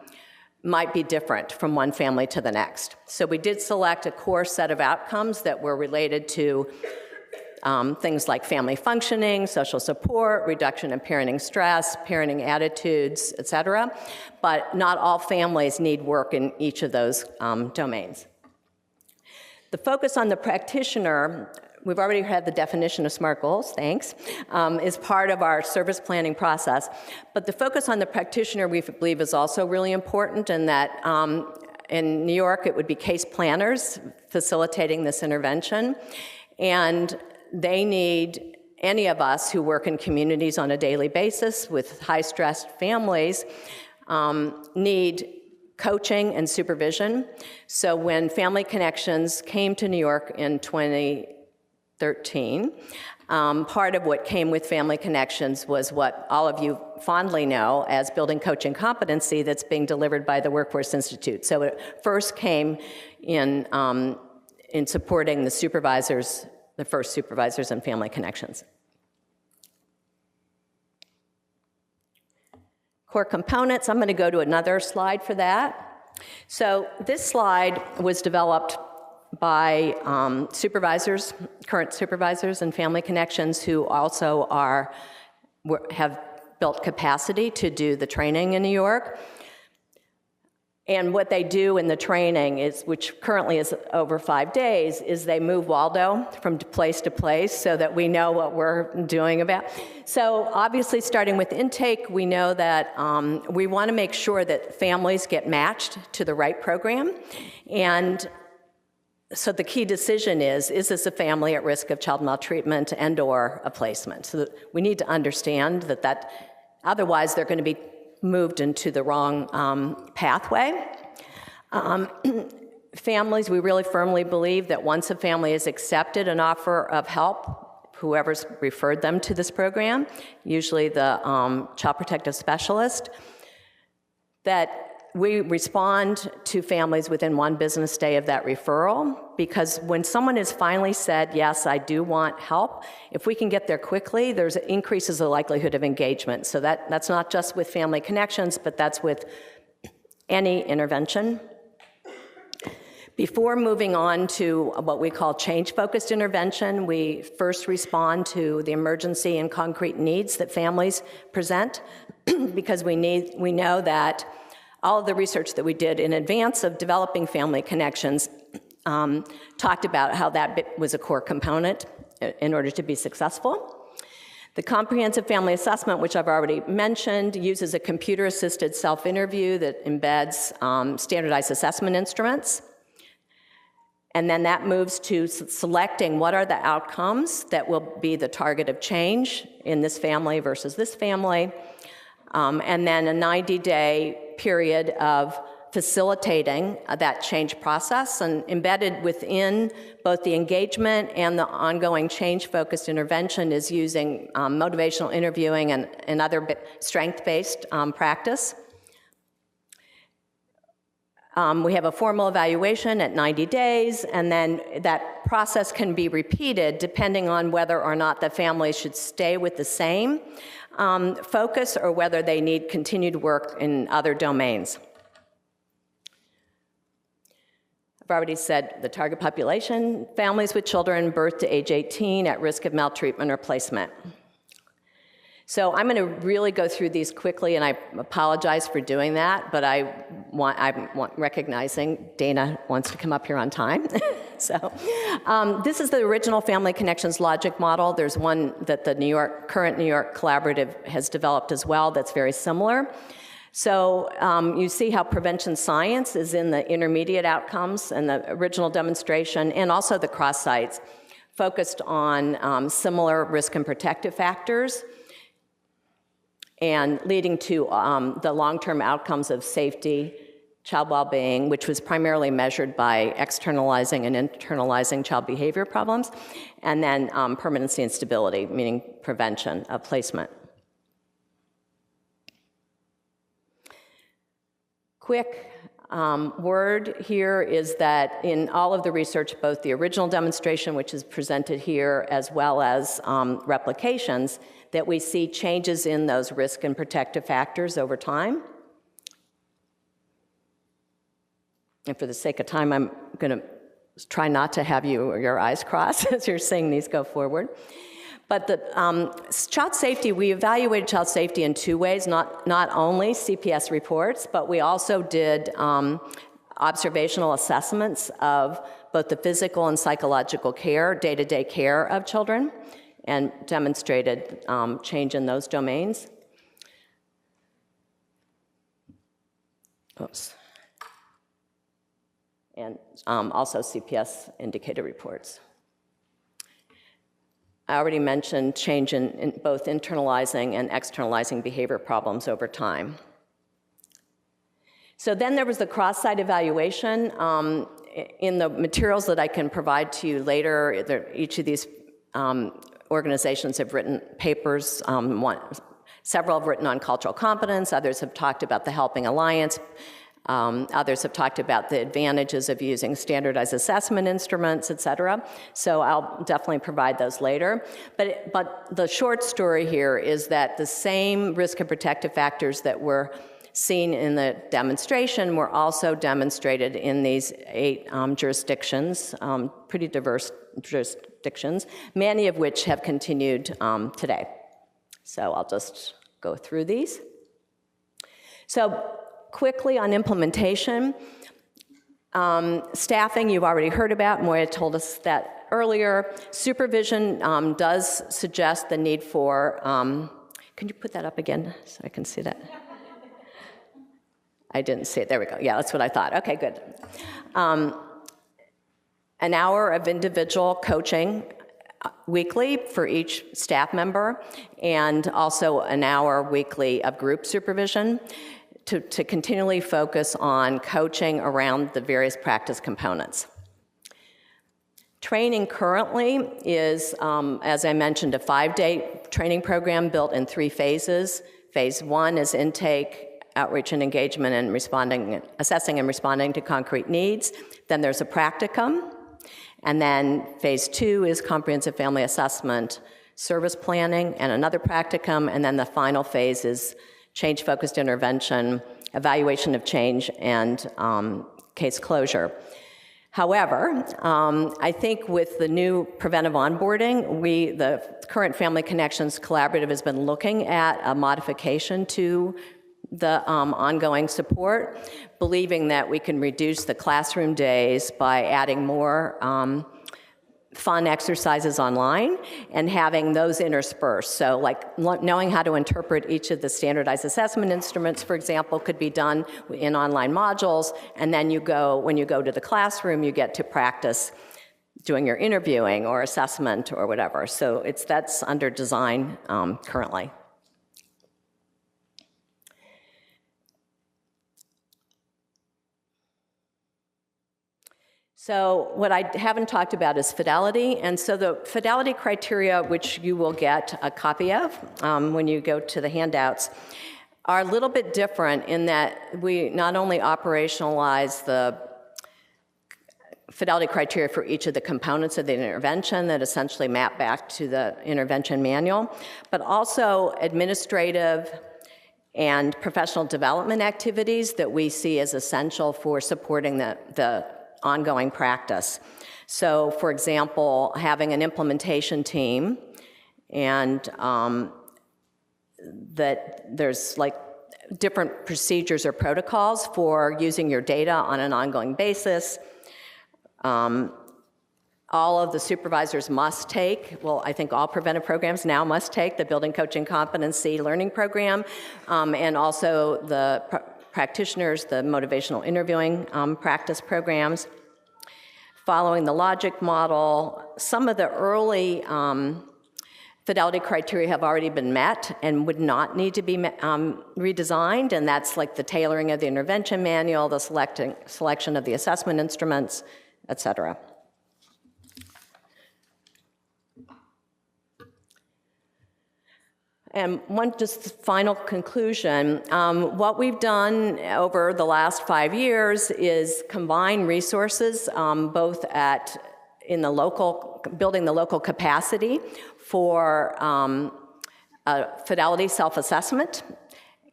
might be different from one family to the next. So we did select a core set of outcomes that were related to things like family functioning, social support, reduction in parenting stress, parenting attitudes, et cetera. But not all families need work in each of those domains. The focus on the practitioner we've already had the definition of SMART goals, thanks, is part of our service planning process. But the focus on the practitioner, we believe, is also really important, in that in New York, it would be case planners facilitating this intervention. And they need any of us who work in communities on a daily basis with high-stressed families need coaching and supervision. So when Family Connections came to New York in 2013, part of what came with Family Connections was what all of you fondly know as building coaching competency that's being delivered by the Workforce Institute. So it first came in supporting the supervisors, the first supervisors in Family Connections. Core components, I'm going to go to another slide for that. So this slide was developed by supervisors, current supervisors in Family Connections, who also have built capacity to do the training in New York. And what they do in the training is, which currently is over 5 days, is they move Waldo from place to place so that we know what we're doing about. So obviously, starting with intake, we know that we want to make sure that families get matched to the right program. And so the key decision is this a family at risk of child maltreatment and/or a placement? So that we need to understand that otherwise they're going to be moved into the wrong pathway. Families, we really firmly believe that once a family has accepted an offer of help, whoever's referred them to this program, usually the child protective specialist, that we respond to families within 1 business day of that referral, because when someone has finally said, yes, I do want help, if we can get there quickly, there's increases the likelihood of engagement. So that's not just with Family Connections, but that's with any intervention. Before moving on to what we call change-focused intervention, we first respond to the emergency and concrete needs that families present, because we know that all of the research that we did in advance of developing Family Connections talked about how that was a core component in order to be successful. The comprehensive family assessment, which I've already mentioned, uses a computer-assisted self-interview that embeds standardized assessment instruments. And then that moves to selecting what are the outcomes that will be the target of change in this family versus this family. And then a 90-day period of facilitating that change process, and embedded within both the engagement and the ongoing change-focused intervention is using motivational interviewing and other strength-based practice. We have a formal evaluation at 90 days, and then that process can be repeated depending on whether or not the family should stay with the same focus or whether they need continued work in other domains. I've already said the target population, families with children birth to age 18 at risk of maltreatment or placement. So I'm going to really go through these quickly, and I apologize for doing that, but I'm recognizing Dana wants to come up here on time. So this is the original Family Connections logic model. There's one that the current New York Collaborative has developed as well that's very similar. So you see how prevention science is in the intermediate outcomes and the original demonstration, and also the cross sites focused on similar risk and protective factors, and leading to the long-term outcomes of safety, child well-being, which was primarily measured by externalizing and internalizing child behavior problems, and then permanency and stability, meaning prevention of placement. Quick word here is that in all of the research, both the original demonstration, which is presented here, as well as replications, that we see changes in those risk and protective factors over time. And for the sake of time, I'm going to try not to have your eyes crossed as you're seeing these go forward. But the child safety, we evaluated child safety in 2 ways, not only CPS reports, but we also did observational assessments of both the physical and psychological care, day-to-day care of children, and demonstrated change in those domains. Oops. And also CPS indicator reports. I already mentioned change in both internalizing and externalizing behavior problems over time. So then there was the cross-site evaluation. In the materials that I can provide to you later, each of these organizations have written papers. Several have written on cultural competence, others have talked about the Helping Alliance, others have talked about the advantages of using standardized assessment instruments, et cetera. So I'll definitely provide those later. But the short story here is that the same risk and protective factors that were seen in the demonstration were also demonstrated in these 8 jurisdictions, pretty diverse jurisdictions, many of which have continued today. So I'll just go through these. So quickly on implementation, staffing you've already heard about. Moya told us that earlier. Supervision does suggest the need for, can you put that up again so I can see that? I didn't see it. There we go. Yeah, that's what I thought. Okay, good. An hour of individual coaching weekly for each staff member, and also an hour weekly of group supervision to continually focus on coaching around the various practice components. Training currently is, as I mentioned, a 5-day training program built in 3 phases. Phase 1 is intake, outreach and engagement, and assessing and responding to concrete needs. Then there's a practicum. And then phase 2 is comprehensive family assessment, service planning, and another practicum. And then the final phase is change-focused intervention, evaluation of change, and case closure. However, I think with the new preventive onboarding, the current Family Connections Collaborative has been looking at a modification to the ongoing support, believing that we can reduce the classroom days by adding more fun exercises online and having those interspersed. So like knowing how to interpret each of the standardized assessment instruments, for example, could be done in online modules, and then when you go to the classroom, you get to practice doing your interviewing or assessment or whatever. So that's under design currently. So what I haven't talked about is Fidelity, and so the Fidelity criteria, which you will get a copy of when you go to the handouts, are a little bit different in that we not only operationalize the Fidelity criteria for each of the components of the intervention that essentially map back to the intervention manual, but also administrative and professional development activities that we see as essential for supporting the ongoing practice. So, for example, having an implementation team, and that there's like different procedures or protocols for using your data on an ongoing basis. All of the supervisors must take, well, I think all preventive programs now must take the Building Coaching Competency Learning Program, and also the practitioners, the motivational interviewing practice programs. Following the logic model, some of the early Fidelity criteria have already been met and would not need to be redesigned, and that's like the tailoring of the intervention manual, the selection of the assessment instruments, et cetera. And one just final conclusion, what we've done over the last 5 years is combine resources, both in the local, building the local capacity for Fidelity self-assessment,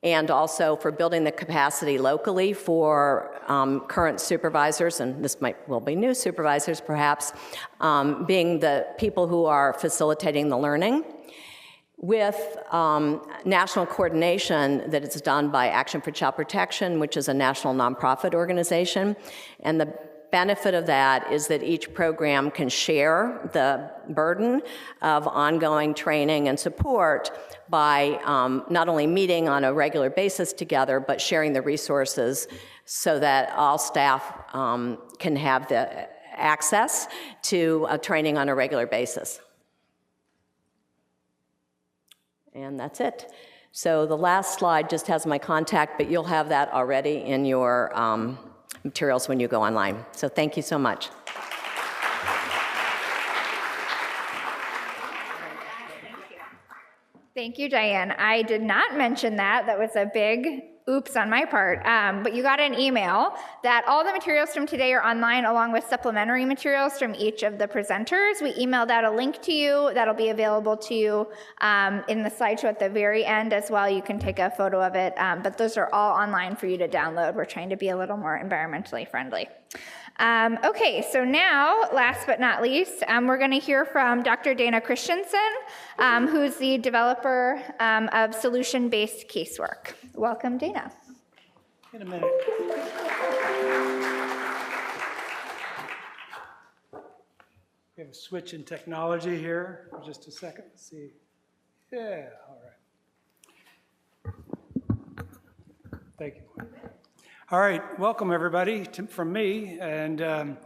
and also for building the capacity locally for current supervisors, and this might well be new supervisors perhaps, being the people who are facilitating the learning, with national coordination that is done by Action for Child Protection, which is a national nonprofit organization. And the benefit of that is that each program can share the burden of ongoing training and support by not only meeting on a regular basis together, but sharing the resources so that all staff can have the access to training on a regular basis. And that's it. So the last slide just has my contact, but you'll have that already in your materials when you go online. So thank you so much. Thank you, Diane. I did not mention that. That was a big oops on my part. But you got an email that all the materials from today are online along with supplementary materials from each of the presenters. We emailed out a link to you that'll be available to you in the slideshow at the very end as well. You can take a photo of it, but those are all online for you to download. We're trying to be a little more environmentally friendly. Okay, so now, last but not least, we're going to hear from Dr. Dana Christensen, who's the developer of Solution-Based Casework. Welcome, Dana. In a minute. We have a switch in technology here for just a second. Let's see. Yeah, all right. Thank you. All right, welcome everybody from me. And I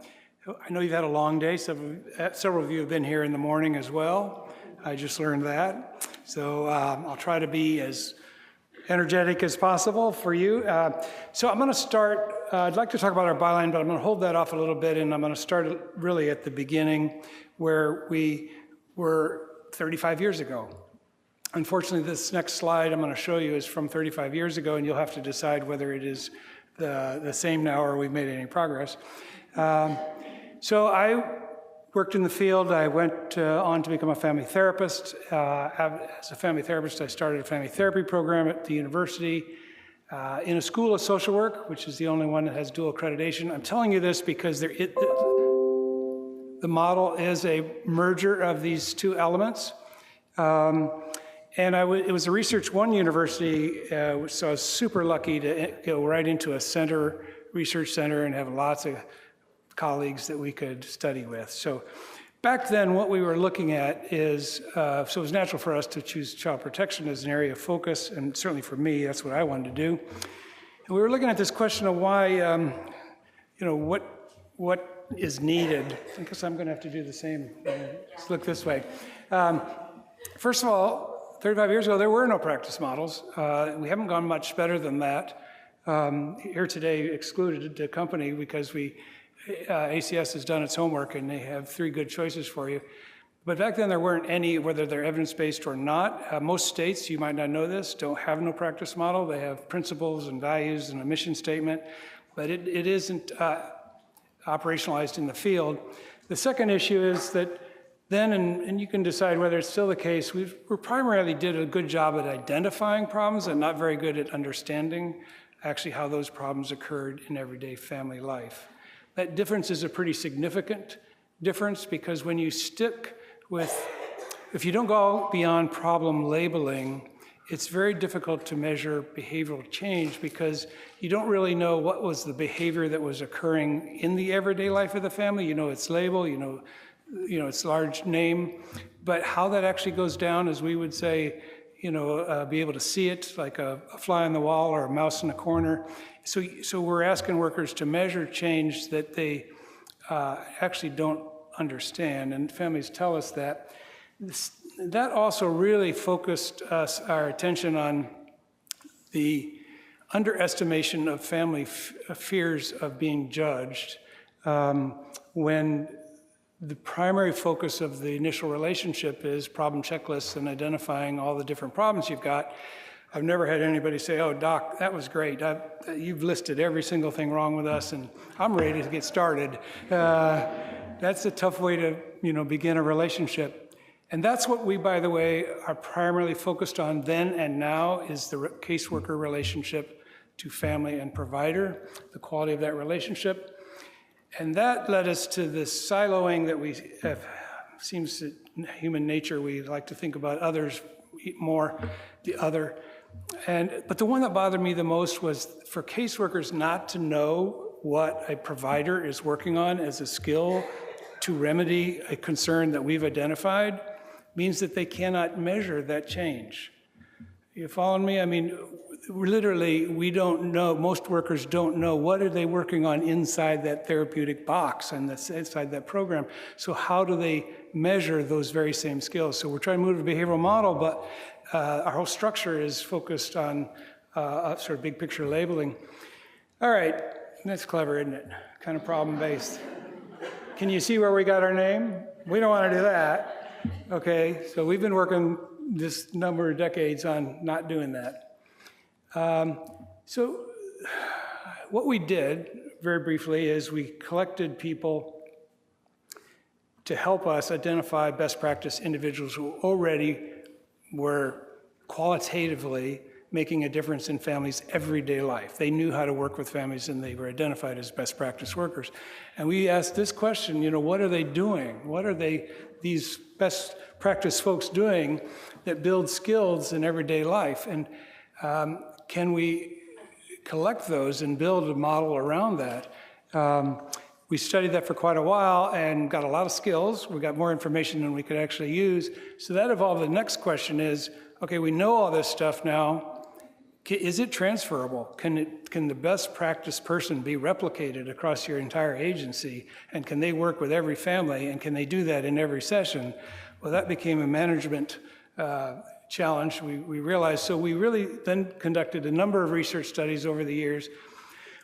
know you've had a long day. Several of you have been here in the morning as well. I just learned that. So I'll try to be as energetic as possible for you. So I'm going to start, I'd like to talk about our byline, but I'm going to hold that off a little bit, and I'm going to start really at the beginning where we were 35 years ago. Unfortunately, this next slide I'm going to show you is from 35 years ago, and you'll have to decide whether it is the same now or we've made any progress. So I worked in the field. I went on to become a family therapist. As a family therapist, I started a family therapy program at the university in a school of social work, which is the only one that has dual accreditation. I'm telling you this because the model is a merger of these two elements. And it was a Research One university, so I was super lucky to go right into a research center and have lots of colleagues that we could study with. So back then, what we were looking at is, so it was natural for us to choose child protection as an area of focus, and certainly for me, that's what I wanted to do. And we were looking at this question of why, what is needed. I guess I'm going to have to do the same. Let's look this way. First of all, 35 years ago, there were no practice models. We haven't gone much better than that. Here today excluded the company because ACS has done its homework and they have 3 good choices for you. But back then there weren't any, whether they're evidence-based or not. Most states, you might not know this, don't have no practice model. They have principles and values and a mission statement, but it isn't operationalized in the field. The second issue is that then, and you can decide whether it's still the case, we primarily did a good job at identifying problems and not very good at understanding actually how those problems occurred in everyday family life. That difference is a pretty significant difference because when you stick with, if you don't go beyond problem labeling, it's very difficult to measure behavioral change because you don't really know what was the behavior that was occurring in the everyday life of the family. You know its label, you know its large name, but how that actually goes down, as we would say, be able to see it like a fly on the wall or a mouse in a corner. So we're asking workers to measure change that they actually don't understand, and families tell us that. That also really focused our attention on the underestimation of family fears of being judged when the primary focus of the initial relationship is problem checklists and identifying all the different problems you've got. I've never had anybody say, "Oh, doc, that was great. You've listed every single thing wrong with us, and I'm ready to get started." That's a tough way to, begin a relationship. And that's what we, by the way, are primarily focused on then and now is the caseworker relationship to family and provider, the quality of that relationship. And that led us to this siloing that we have, seems to human nature, we like to think about others more, the other. But the one that bothered me the most was for caseworkers not to know what a provider is working on as a skill to remedy a concern that we've identified means that they cannot measure that change. You following me? I mean, literally, we don't know, most workers don't know what are they working on inside that therapeutic box and that's inside that program. So how do they measure those very same skills? So we're trying to move to a behavioral model, but our whole structure is focused on sort of big picture labeling. All right, that's clever, isn't it? Kind of problem-based. Can you see where we got our name? We don't want to do that. Okay, so we've been working this number of decades on not doing that. So what we did, very briefly, is we collected people to help us identify best practice individuals who already were qualitatively making a difference in families' everyday life. They knew how to work with families and they were identified as best practice workers. And we asked this question, you know, what are they doing? What are these best practice folks doing that build skills in everyday life? And can we collect those and build a model around that? We studied that for quite a while and got a lot of skills. We got more information than we could actually use. So that evolved. The next question is, okay, we know all this stuff now. Is it transferable? Can the best practice person be replicated across your entire agency? And can they work with every family? And can they do that in every session? Well, that became a management challenge, we realized. So we really then conducted a number of research studies over the years,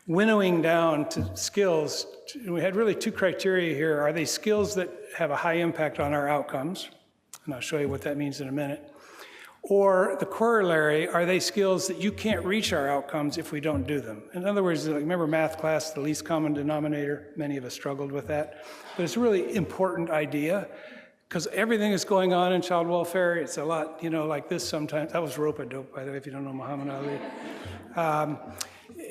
winnowing down to skills. And we had really two criteria here. Are they skills that have a high impact on our outcomes? And I'll show you what that means in a minute. Or the corollary, are they skills that you can't reach our outcomes if we don't do them? In other words, remember math class, the least common denominator? Many of us struggled with that. But it's a really important idea because everything is going on in child welfare. It's a lot, you know, like this sometimes. That was rope-a-dope, by the way, if you don't know Muhammad Ali.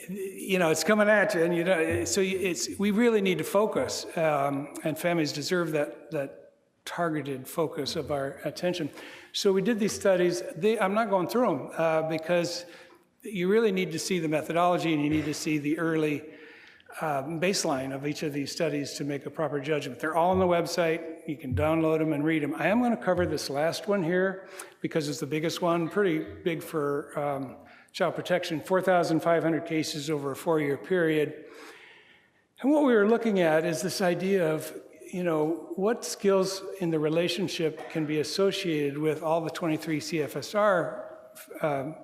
You know, it's coming at you, and you know, so we really need to focus, and families deserve that targeted focus of our attention. So we did these studies. I'm not going through them because you really need to see the methodology and you need to see the early baseline of each of these studies to make a proper judgment. They're all on the website. You can download them and read them. I am going to cover this last one here because it's the biggest one, pretty big for child protection, 4,500 cases over a 4-year period. And what we were looking at is this idea of, you know, what skills in the relationship can be associated with all the 23 CFSR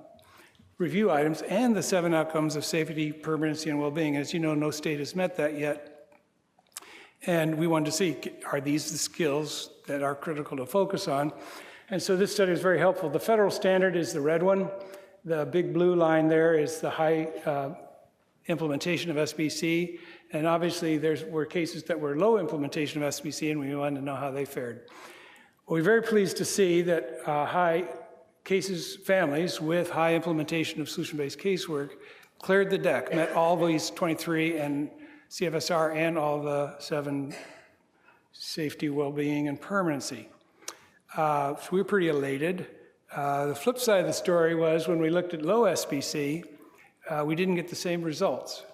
review items and the 7 outcomes of safety, permanency, and well-being. As you know, no state has met that yet. And we wanted to see, are these the skills that are critical to focus on? And so this study is very helpful. The federal standard is the red one. The big blue line there is the high implementation of SBC. And obviously, there were cases that were low implementation of SBC, and we wanted to know how they fared. We're very pleased to see that families with high implementation of solution-based casework cleared the deck, met all these 23 and CFSR and all the 7 safety, well-being, and permanency. So we were pretty elated. The flip side of the story was when we looked at low SBC, we didn't get the same results.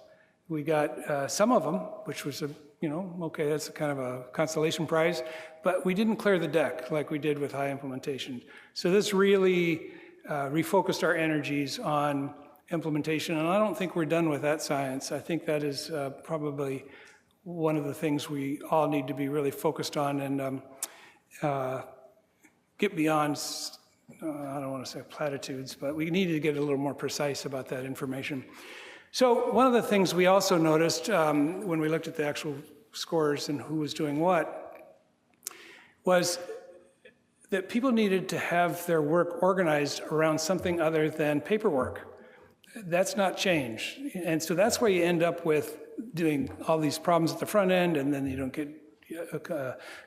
We got some of them, which was okay, that's a kind of a consolation prize, but we didn't clear the deck like we did with high implementation. So this really refocused our energies on implementation, and I don't think we're done with that science. I think that is probably one of the things we all need to be really focused on and get beyond, I don't want to say platitudes, but we need to get a little more precise about that information. So one of the things we also noticed when we looked at the actual scores and who was doing what was that people needed to have their work organized around something other than paperwork. That's not change. And so that's where you end up with doing all these problems at the front end, and then you don't get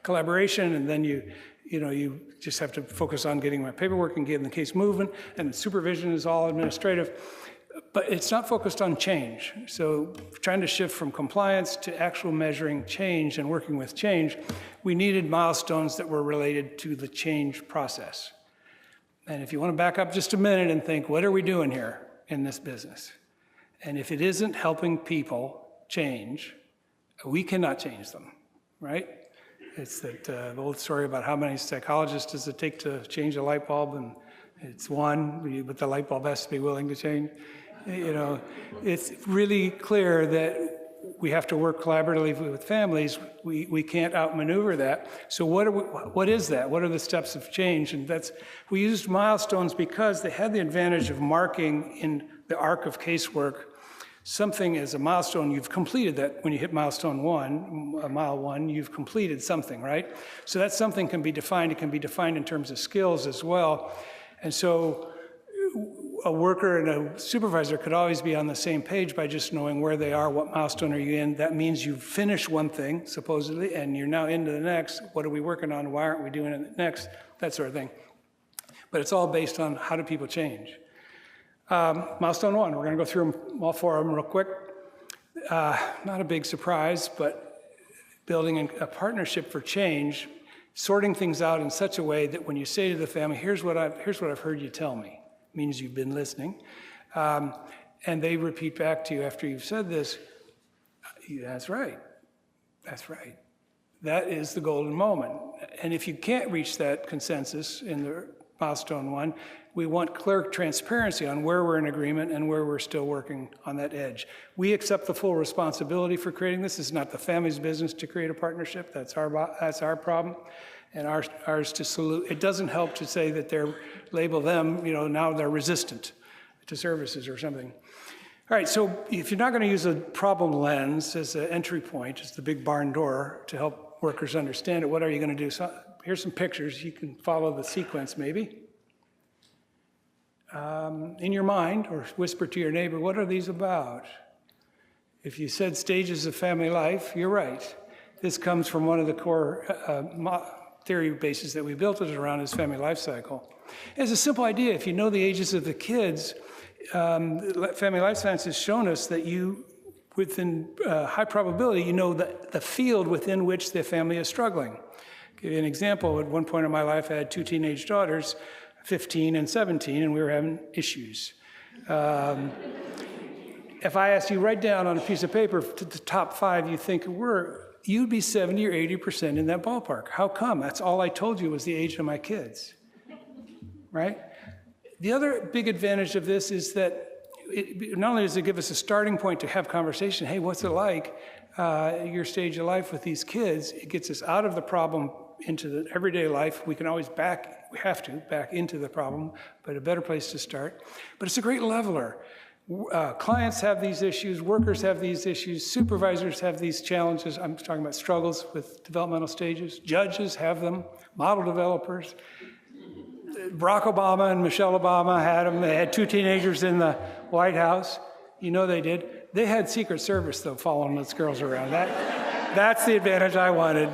collaboration, and then you just have to focus on getting my paperwork and getting the case moving, and the supervision is all administrative. But it's not focused on change. So trying to shift from compliance to actual measuring change and working with change, we needed milestones that were related to the change process. And if you want to back up just a minute and think, what are we doing here in this business? And if it isn't helping people change, we cannot change them, right? It's that the old story about how many psychologists does it take to change a light bulb, and it's one, but the light bulb has to be willing to change. You know, it's really clear that we have to work collaboratively with families. We can't outmaneuver that. So what is that? What are the steps of change? And we used milestones because they had the advantage of marking in the arc of casework something as a milestone. You've completed that. When you hit milestone 1, mile 1, you've completed something, right? So that something can be defined. It can be defined in terms of skills as well. And so a worker and a supervisor could always be on the same page by just knowing where they are, what milestone are you in. That means you've finished one thing, supposedly, and you're now into the next. What are we working on? Why aren't we doing it next? That sort of thing. But it's all based on how do people change. Milestone 1, we're going to go through them, all 4 of them real quick. Not a big surprise, but building a partnership for change, sorting things out in such a way that when you say to the family, here's what I've heard you tell me, means you've been listening, and they repeat back to you after you've said this, that's right, that's right. That is the golden moment. And if you can't reach that consensus in the milestone 1, we want clear transparency on where we're in agreement and where we're still working on that edge. We accept the full responsibility for creating this. It's not the family's business to create a partnership. That's our problem, and ours to salute. It doesn't help to say that label them, now they're resistant to services or something. All right, so if you're not going to use a problem lens as an entry point, as the big barn door to help workers understand it, what are you going to do? So here's some pictures. You can follow the sequence maybe. In your mind, or whisper to your neighbor, what are these about? If you said stages of family life, you're right. This comes from one of the core theory bases that we built it around is family life cycle. It's a simple idea. If you know the ages of the kids, family life science has shown us that within high probability, you know the field within which the family is struggling. I'll give you an example. At one point in my life, I had 2 teenage daughters, 15 and 17, and we were having issues. If I asked you write down on a piece of paper the top 5 you think you'd be 70 or 80% in that ballpark. How come? That's all I told you was the age of my kids, right? The other big advantage of this is that not only does it give us a starting point to have conversation, hey, what's it like, your stage of life with these kids, it gets us out of the problem into the everyday life. We can always we have to back into the problem, but a better place to start. But it's a great leveler. Clients have these issues, workers have these issues, supervisors have these challenges. I'm talking about struggles with developmental stages. Judges have them, model developers. Barack Obama and Michelle Obama had them. They had 2 teenagers in the White House. You know they did. They had Secret Service, though, following those girls around. That's the advantage I wanted.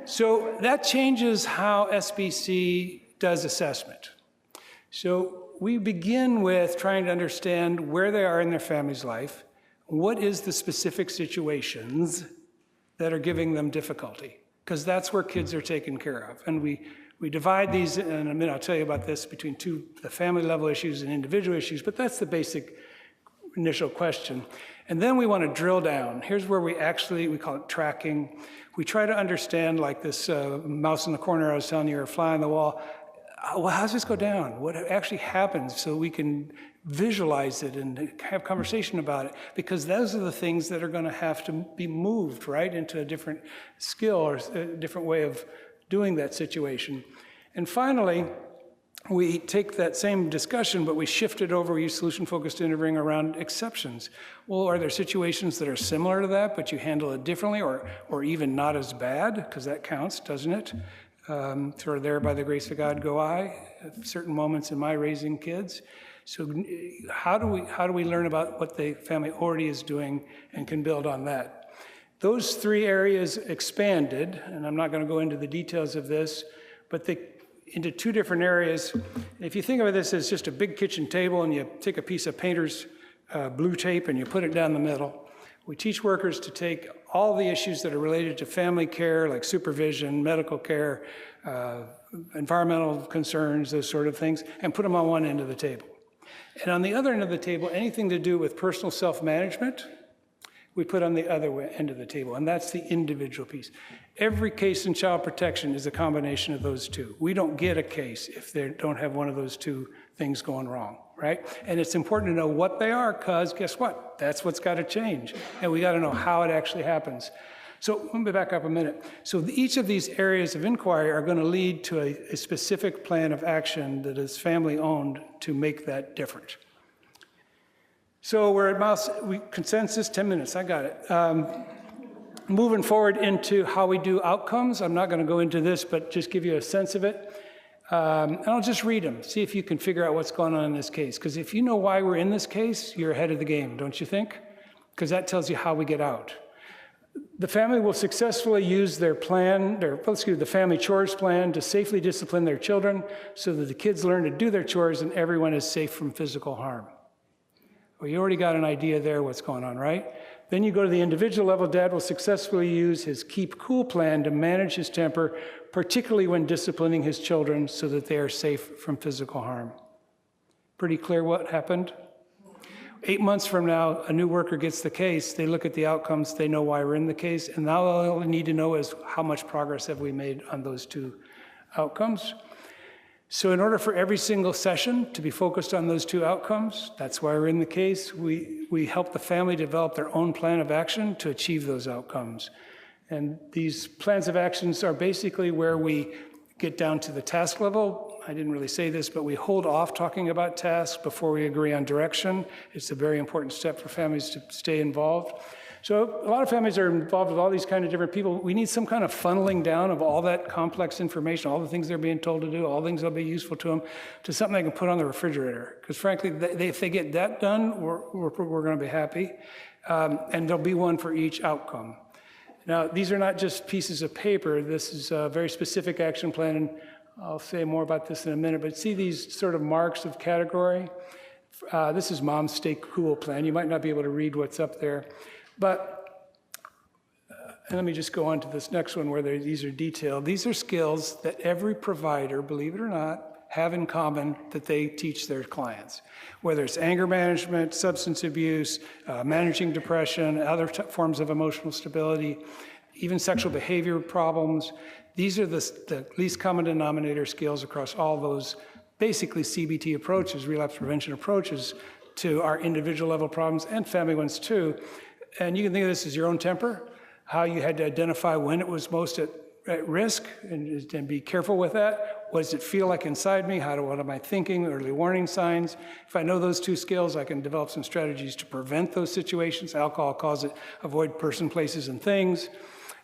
So that changes how SBC does assessment. So we begin with trying to understand where they are in their family's life, what is the specific situations that are giving them difficulty, because that's where kids are taken care of. And we divide these, and in a minute I'll tell you about this, between the family level issues and individual issues, but that's the basic initial question. And then we want to drill down. Here's where we call it tracking. We try to understand, like this mouse in the corner I was telling you, or fly on the wall. Well, how does this go down? What actually happens, so we can visualize it and have conversation about it? Because those are the things that are going to have to be moved, right, into a different skill or a different way of doing that situation. And finally, we take that same discussion, but we shift it over, we use solution-focused interviewing around exceptions. Well, are there situations that are similar to that, but you handle it differently, or even not as bad? Because that counts, doesn't it? Sort of there by the grace of God go I, at certain moments in my raising kids. So how do we learn about what the family already is doing and can build on that? Those 3 areas expanded, and I'm not going to go into the details of this, but into 2 different areas. If you think of this as just a big kitchen table and you take a piece of painter's blue tape and you put it down the middle, we teach workers to take all the issues that are related to family care, like supervision, medical care, environmental concerns, those sort of things, and put them on one end of the table. And on the other end of the table, anything to do with personal self-management, we put on the other end of the table, and that's the individual piece. Every case in child protection is a combination of those two. We don't get a case if they don't have one of those two things going wrong, right? And it's important to know what they are, because guess what? That's what's got to change, and we got to know how it actually happens. So let me back up a minute. So each of these areas of inquiry are going to lead to a specific plan of action that is family-owned to make that different. So we're at consensus, 10 minutes, I got it. Moving forward into how we do outcomes, I'm not going to go into this, but just give you a sense of it. And I'll just read them, see if you can figure out what's going on in this case. Because if you know why we're in this case, you're ahead of the game, don't you think? Because that tells you how we get out. The family will successfully use the family chores plan to safely discipline their children so that the kids learn to do their chores and everyone is safe from physical harm. Well, you already got an idea there what's going on, right? Then you go to the individual level. Dad will successfully use his Keep Cool plan to manage his temper, particularly when disciplining his children so that they are safe from physical harm. Pretty clear what happened? 8 months from now, a new worker gets the case, they look at the outcomes, they know why we're in the case, and now all we need to know is how much progress have we made on those two outcomes. So in order for every single session to be focused on those two outcomes, that's why we're in the case, we help the family develop their own plan of action to achieve those outcomes. And these plans of actions are basically where we get down to the task level. I didn't really say this, but we hold off talking about tasks before we agree on direction. It's a very important step for families to stay involved. So a lot of families are involved with all these kind of different people. We need some kind of funneling down of all that complex information, all the things they're being told to do, all the things that'll be useful to them, to something they can put on the refrigerator. Because frankly, if they get that done, we're going to be happy. And there'll be one for each outcome. Now, these are not just pieces of paper. This is a very specific action plan, and I'll say more about this in a minute, but see these sort of marks of category? This is Mom's Stay Cool plan. You might not be able to read what's up there, but and let me just go on to this next one where these are detailed. These are skills that every provider, believe it or not, have in common that they teach their clients, whether it's anger management, substance abuse, managing depression, other forms of emotional stability, even sexual behavior problems. These are the least common denominator skills across all those basically CBT approaches, relapse prevention approaches to our individual level problems and family ones too. And you can think of this as your own temper, how you had to identify when it was most at risk and be careful with that. What does it feel like inside me? What am I thinking? Early warning signs. If I know those two skills, I can develop some strategies to prevent those situations. Alcohol calls it avoid person, places, and things.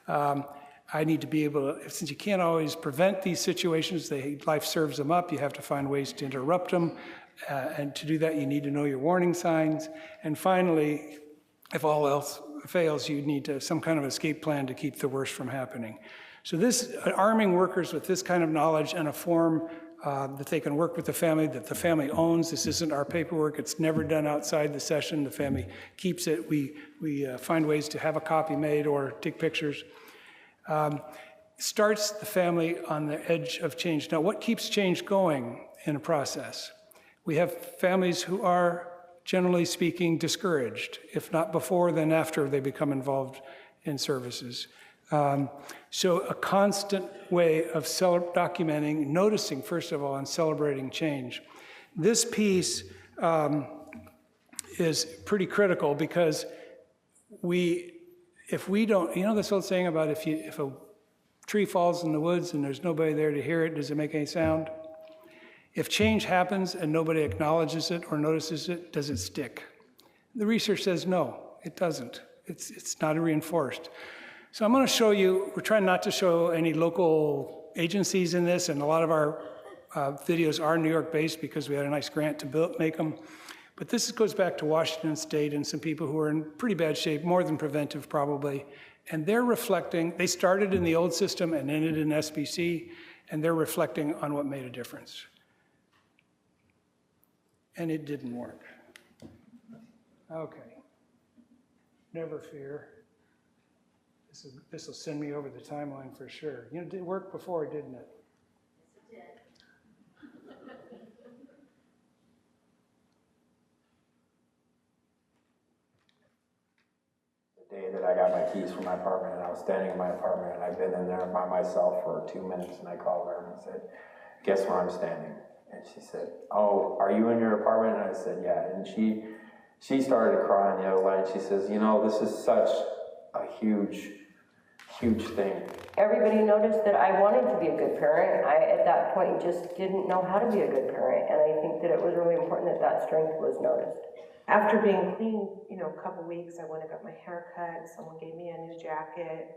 I need to be able to, since you can't always prevent these situations, life serves them up, you have to find ways to interrupt them. And to do that, you need to know your warning signs. And finally, if all else fails, you need some kind of escape plan to keep the worst from happening. So arming workers with this kind of knowledge and a form that they can work with the family, that the family owns. This isn't our paperwork. It's never done outside the session. The family keeps it. We find ways to have a copy made or take pictures. Starts the family on the edge of change. Now, what keeps change going in a process? We have families who are, generally speaking, discouraged, if not before, then after they become involved in services. So a constant way of documenting, noticing, first of all, and celebrating change. This piece is pretty critical because if we don't, this old saying about if a tree falls in the woods and there's nobody there to hear it, does it make any sound? If change happens and nobody acknowledges it or notices it, does it stick? The research says no, it doesn't. It's not reinforced. So I'm going to show you, we're trying not to show any local agencies in this, and a lot of our videos are New York based because we had a nice grant to make them. But this goes back to Washington State and some people who are in pretty bad shape, more than preventive probably, and they're reflecting, they started in the old system and ended in SBC, and they're reflecting on what made a difference. And it didn't work. Okay, never fear. This will send me over the timeline for sure. It did work before, didn't it? Yes, it did. day that I got my keys for my apartment, and I was standing in my apartment, and I'd been in there by myself for 2 minutes, and I called her and I said, guess where I'm standing? And she said, oh, are you in your apartment? And I said, yeah. And she started to cry on the other line. She says, you know, this is such a huge thing. Everybody noticed that I wanted to be a good parent. I, at that point, just didn't know how to be a good parent, and I think that it was really important that that strength was noticed. After being clean, you know, a couple weeks, I went and got my hair cut. Someone gave me a new jacket.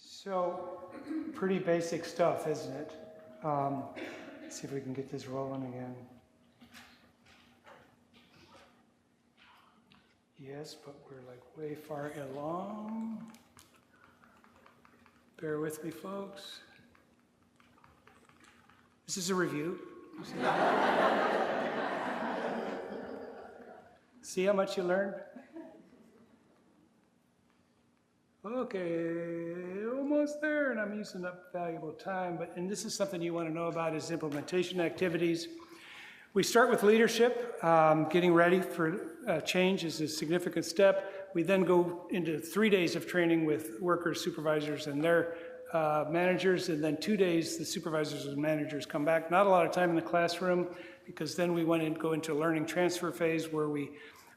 So, pretty basic stuff, isn't it? Let's see if we can get this rolling again. Yes, but we're like way far along. Bear with me, folks. This is a review. See how much you learned? Okay, almost there, and I'm using up valuable time, and this is something you want to know about is implementation activities. We start with leadership. Getting ready for change is a significant step. We then go into 3 days of training with workers, supervisors, and their managers, and then 2 days the supervisors and managers come back. Not a lot of time in the classroom, because then we want to go into a learning transfer phase where we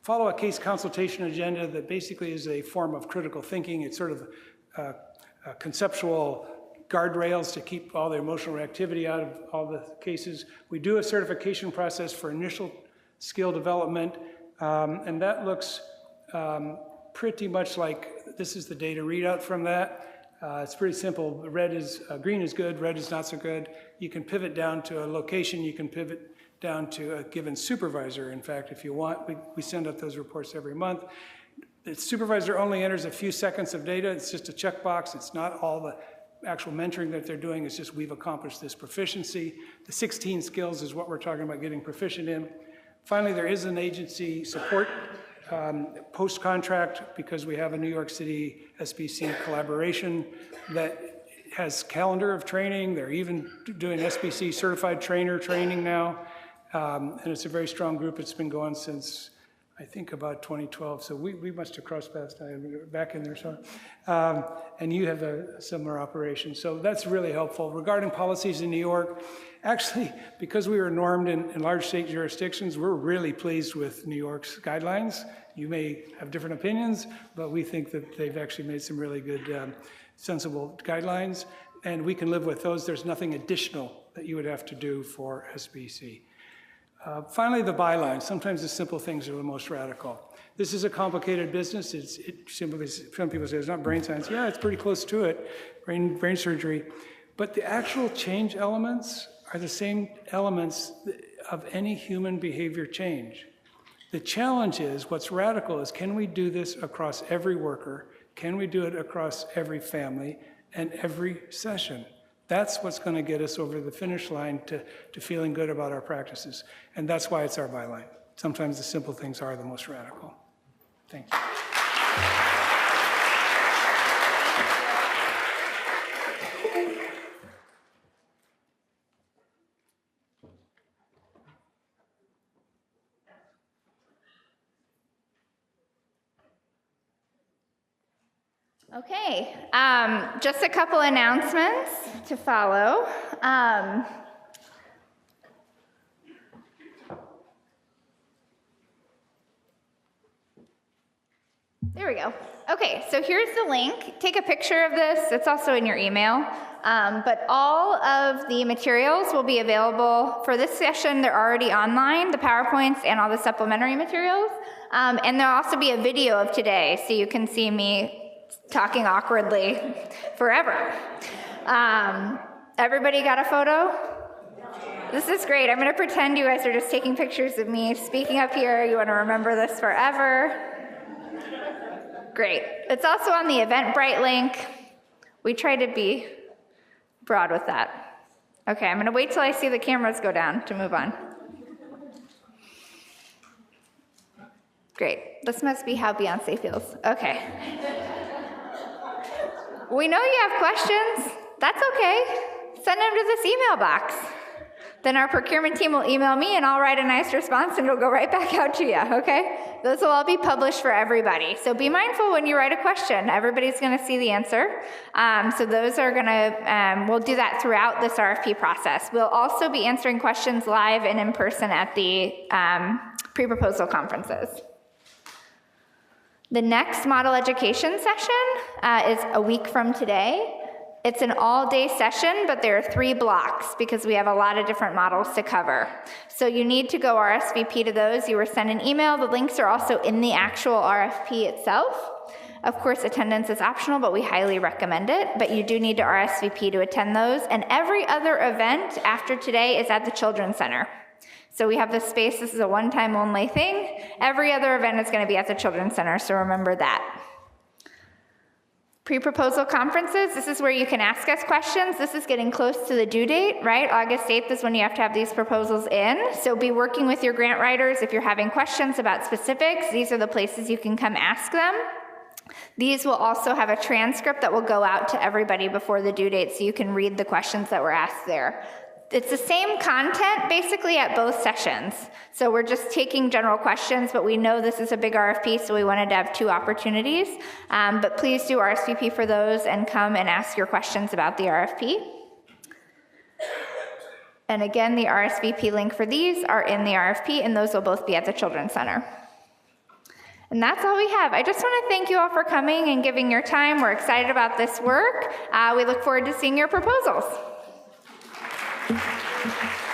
follow a case consultation agenda that basically is a form of critical thinking. It's sort of conceptual guardrails to keep all the emotional reactivity out of all the cases. We do a certification process for initial skill development, and that looks pretty much like this is the data readout from that. It's pretty simple. Green is good, red is not so good. You can pivot down to a location, you can pivot down to a given supervisor. In fact, if you want, we send out those reports every month. The supervisor only enters a few seconds of data. It's just a checkbox. It's not all the actual mentoring that they're doing. It's just we've accomplished this proficiency. The 16 skills is what we're talking about getting proficient in. Finally, there is an agency support post-contract because we have a New York City SBC collaboration that has calendar of training. They're even doing SBC certified trainer training now. And it's a very strong group. It's been going since, I think, about 2012. So we must have crossed paths back in there. So, and you have a similar operation. So that's really helpful. Regarding policies in New York, actually, because we were normed in large state jurisdictions, we're really pleased with New York's guidelines. You may have different opinions, but we think that they've actually made some really good, sensible guidelines. And we can live with those. There's nothing additional that you would have to do for SBC. Finally, the byline. Sometimes the simple things are the most radical. This is a complicated business. Simply, some people say it's not brain science. Yeah, it's pretty close to it, brain surgery. But the actual change elements are the same elements of any human behavior change. The challenge is, what's radical is, can we do this across every worker? Can we do it across every family and every session? That's what's going to get us over the finish line to feeling good about our practices. And that's why it's our byline. Sometimes the simple things are the most radical. Thank you. Okay, just a couple announcements to follow. There we go. Okay, so here's the link. Take a picture of this. It's also in your email. But all of the materials will be available for this session. They're already online, the PowerPoints and all the supplementary materials. And there'll also be a video of today, so you can see me talking awkwardly forever. Everybody got a photo? This is great. I'm going to pretend you guys are just taking pictures of me speaking up here. You want to remember this forever. Great. It's also on the Eventbrite link. We try to be broad with that. Okay, I'm going to wait till I see the cameras go down to move on. Great. This must be how Beyonce feels. Okay. We know you have questions. That's okay. Send them to this email box. Then our procurement team will email me and I'll write a nice response and it'll go right back out to you, okay? Those will all be published for everybody. So be mindful when you write a question. Everybody's gonna see the answer. So those are gonna, we'll do that throughout this RFP process. We'll also be answering questions live and in person at the pre-proposal conferences. The next model education session is a week from today. It's an all-day session, but there are 3 blocks because we have a lot of different models to cover. So you need to go RSVP to those. You were sent an email. The links are also in the actual RFP itself. Of course, attendance is optional, but we highly recommend it. But you do need to RSVP to attend those. And every other event after today is at the Children's Center. So we have this space. This is a one-time only thing. Every other event is going to be at the Children's Center, so remember that. Pre-proposal conferences, this is where you can ask us questions. This is getting close to the due date, right? August 8th is when you have to have these proposals in. So be working with your grant writers. If you're having questions about specifics, these are the places you can come ask them. These will also have a transcript that will go out to everybody before the due date so you can read the questions that were asked there. It's the same content basically at both sessions. So we're just taking general questions, but we know this is a big RFP, so we wanted to have 2 opportunities. But please do RSVP for those and come and ask your questions about the RFP. And again, the RSVP link for these are in the RFP, and those will both be at the Children's Center. And that's all we have. I just want to thank you all for coming and giving your time. We're excited about this work. We look forward to seeing your proposals. Thank you.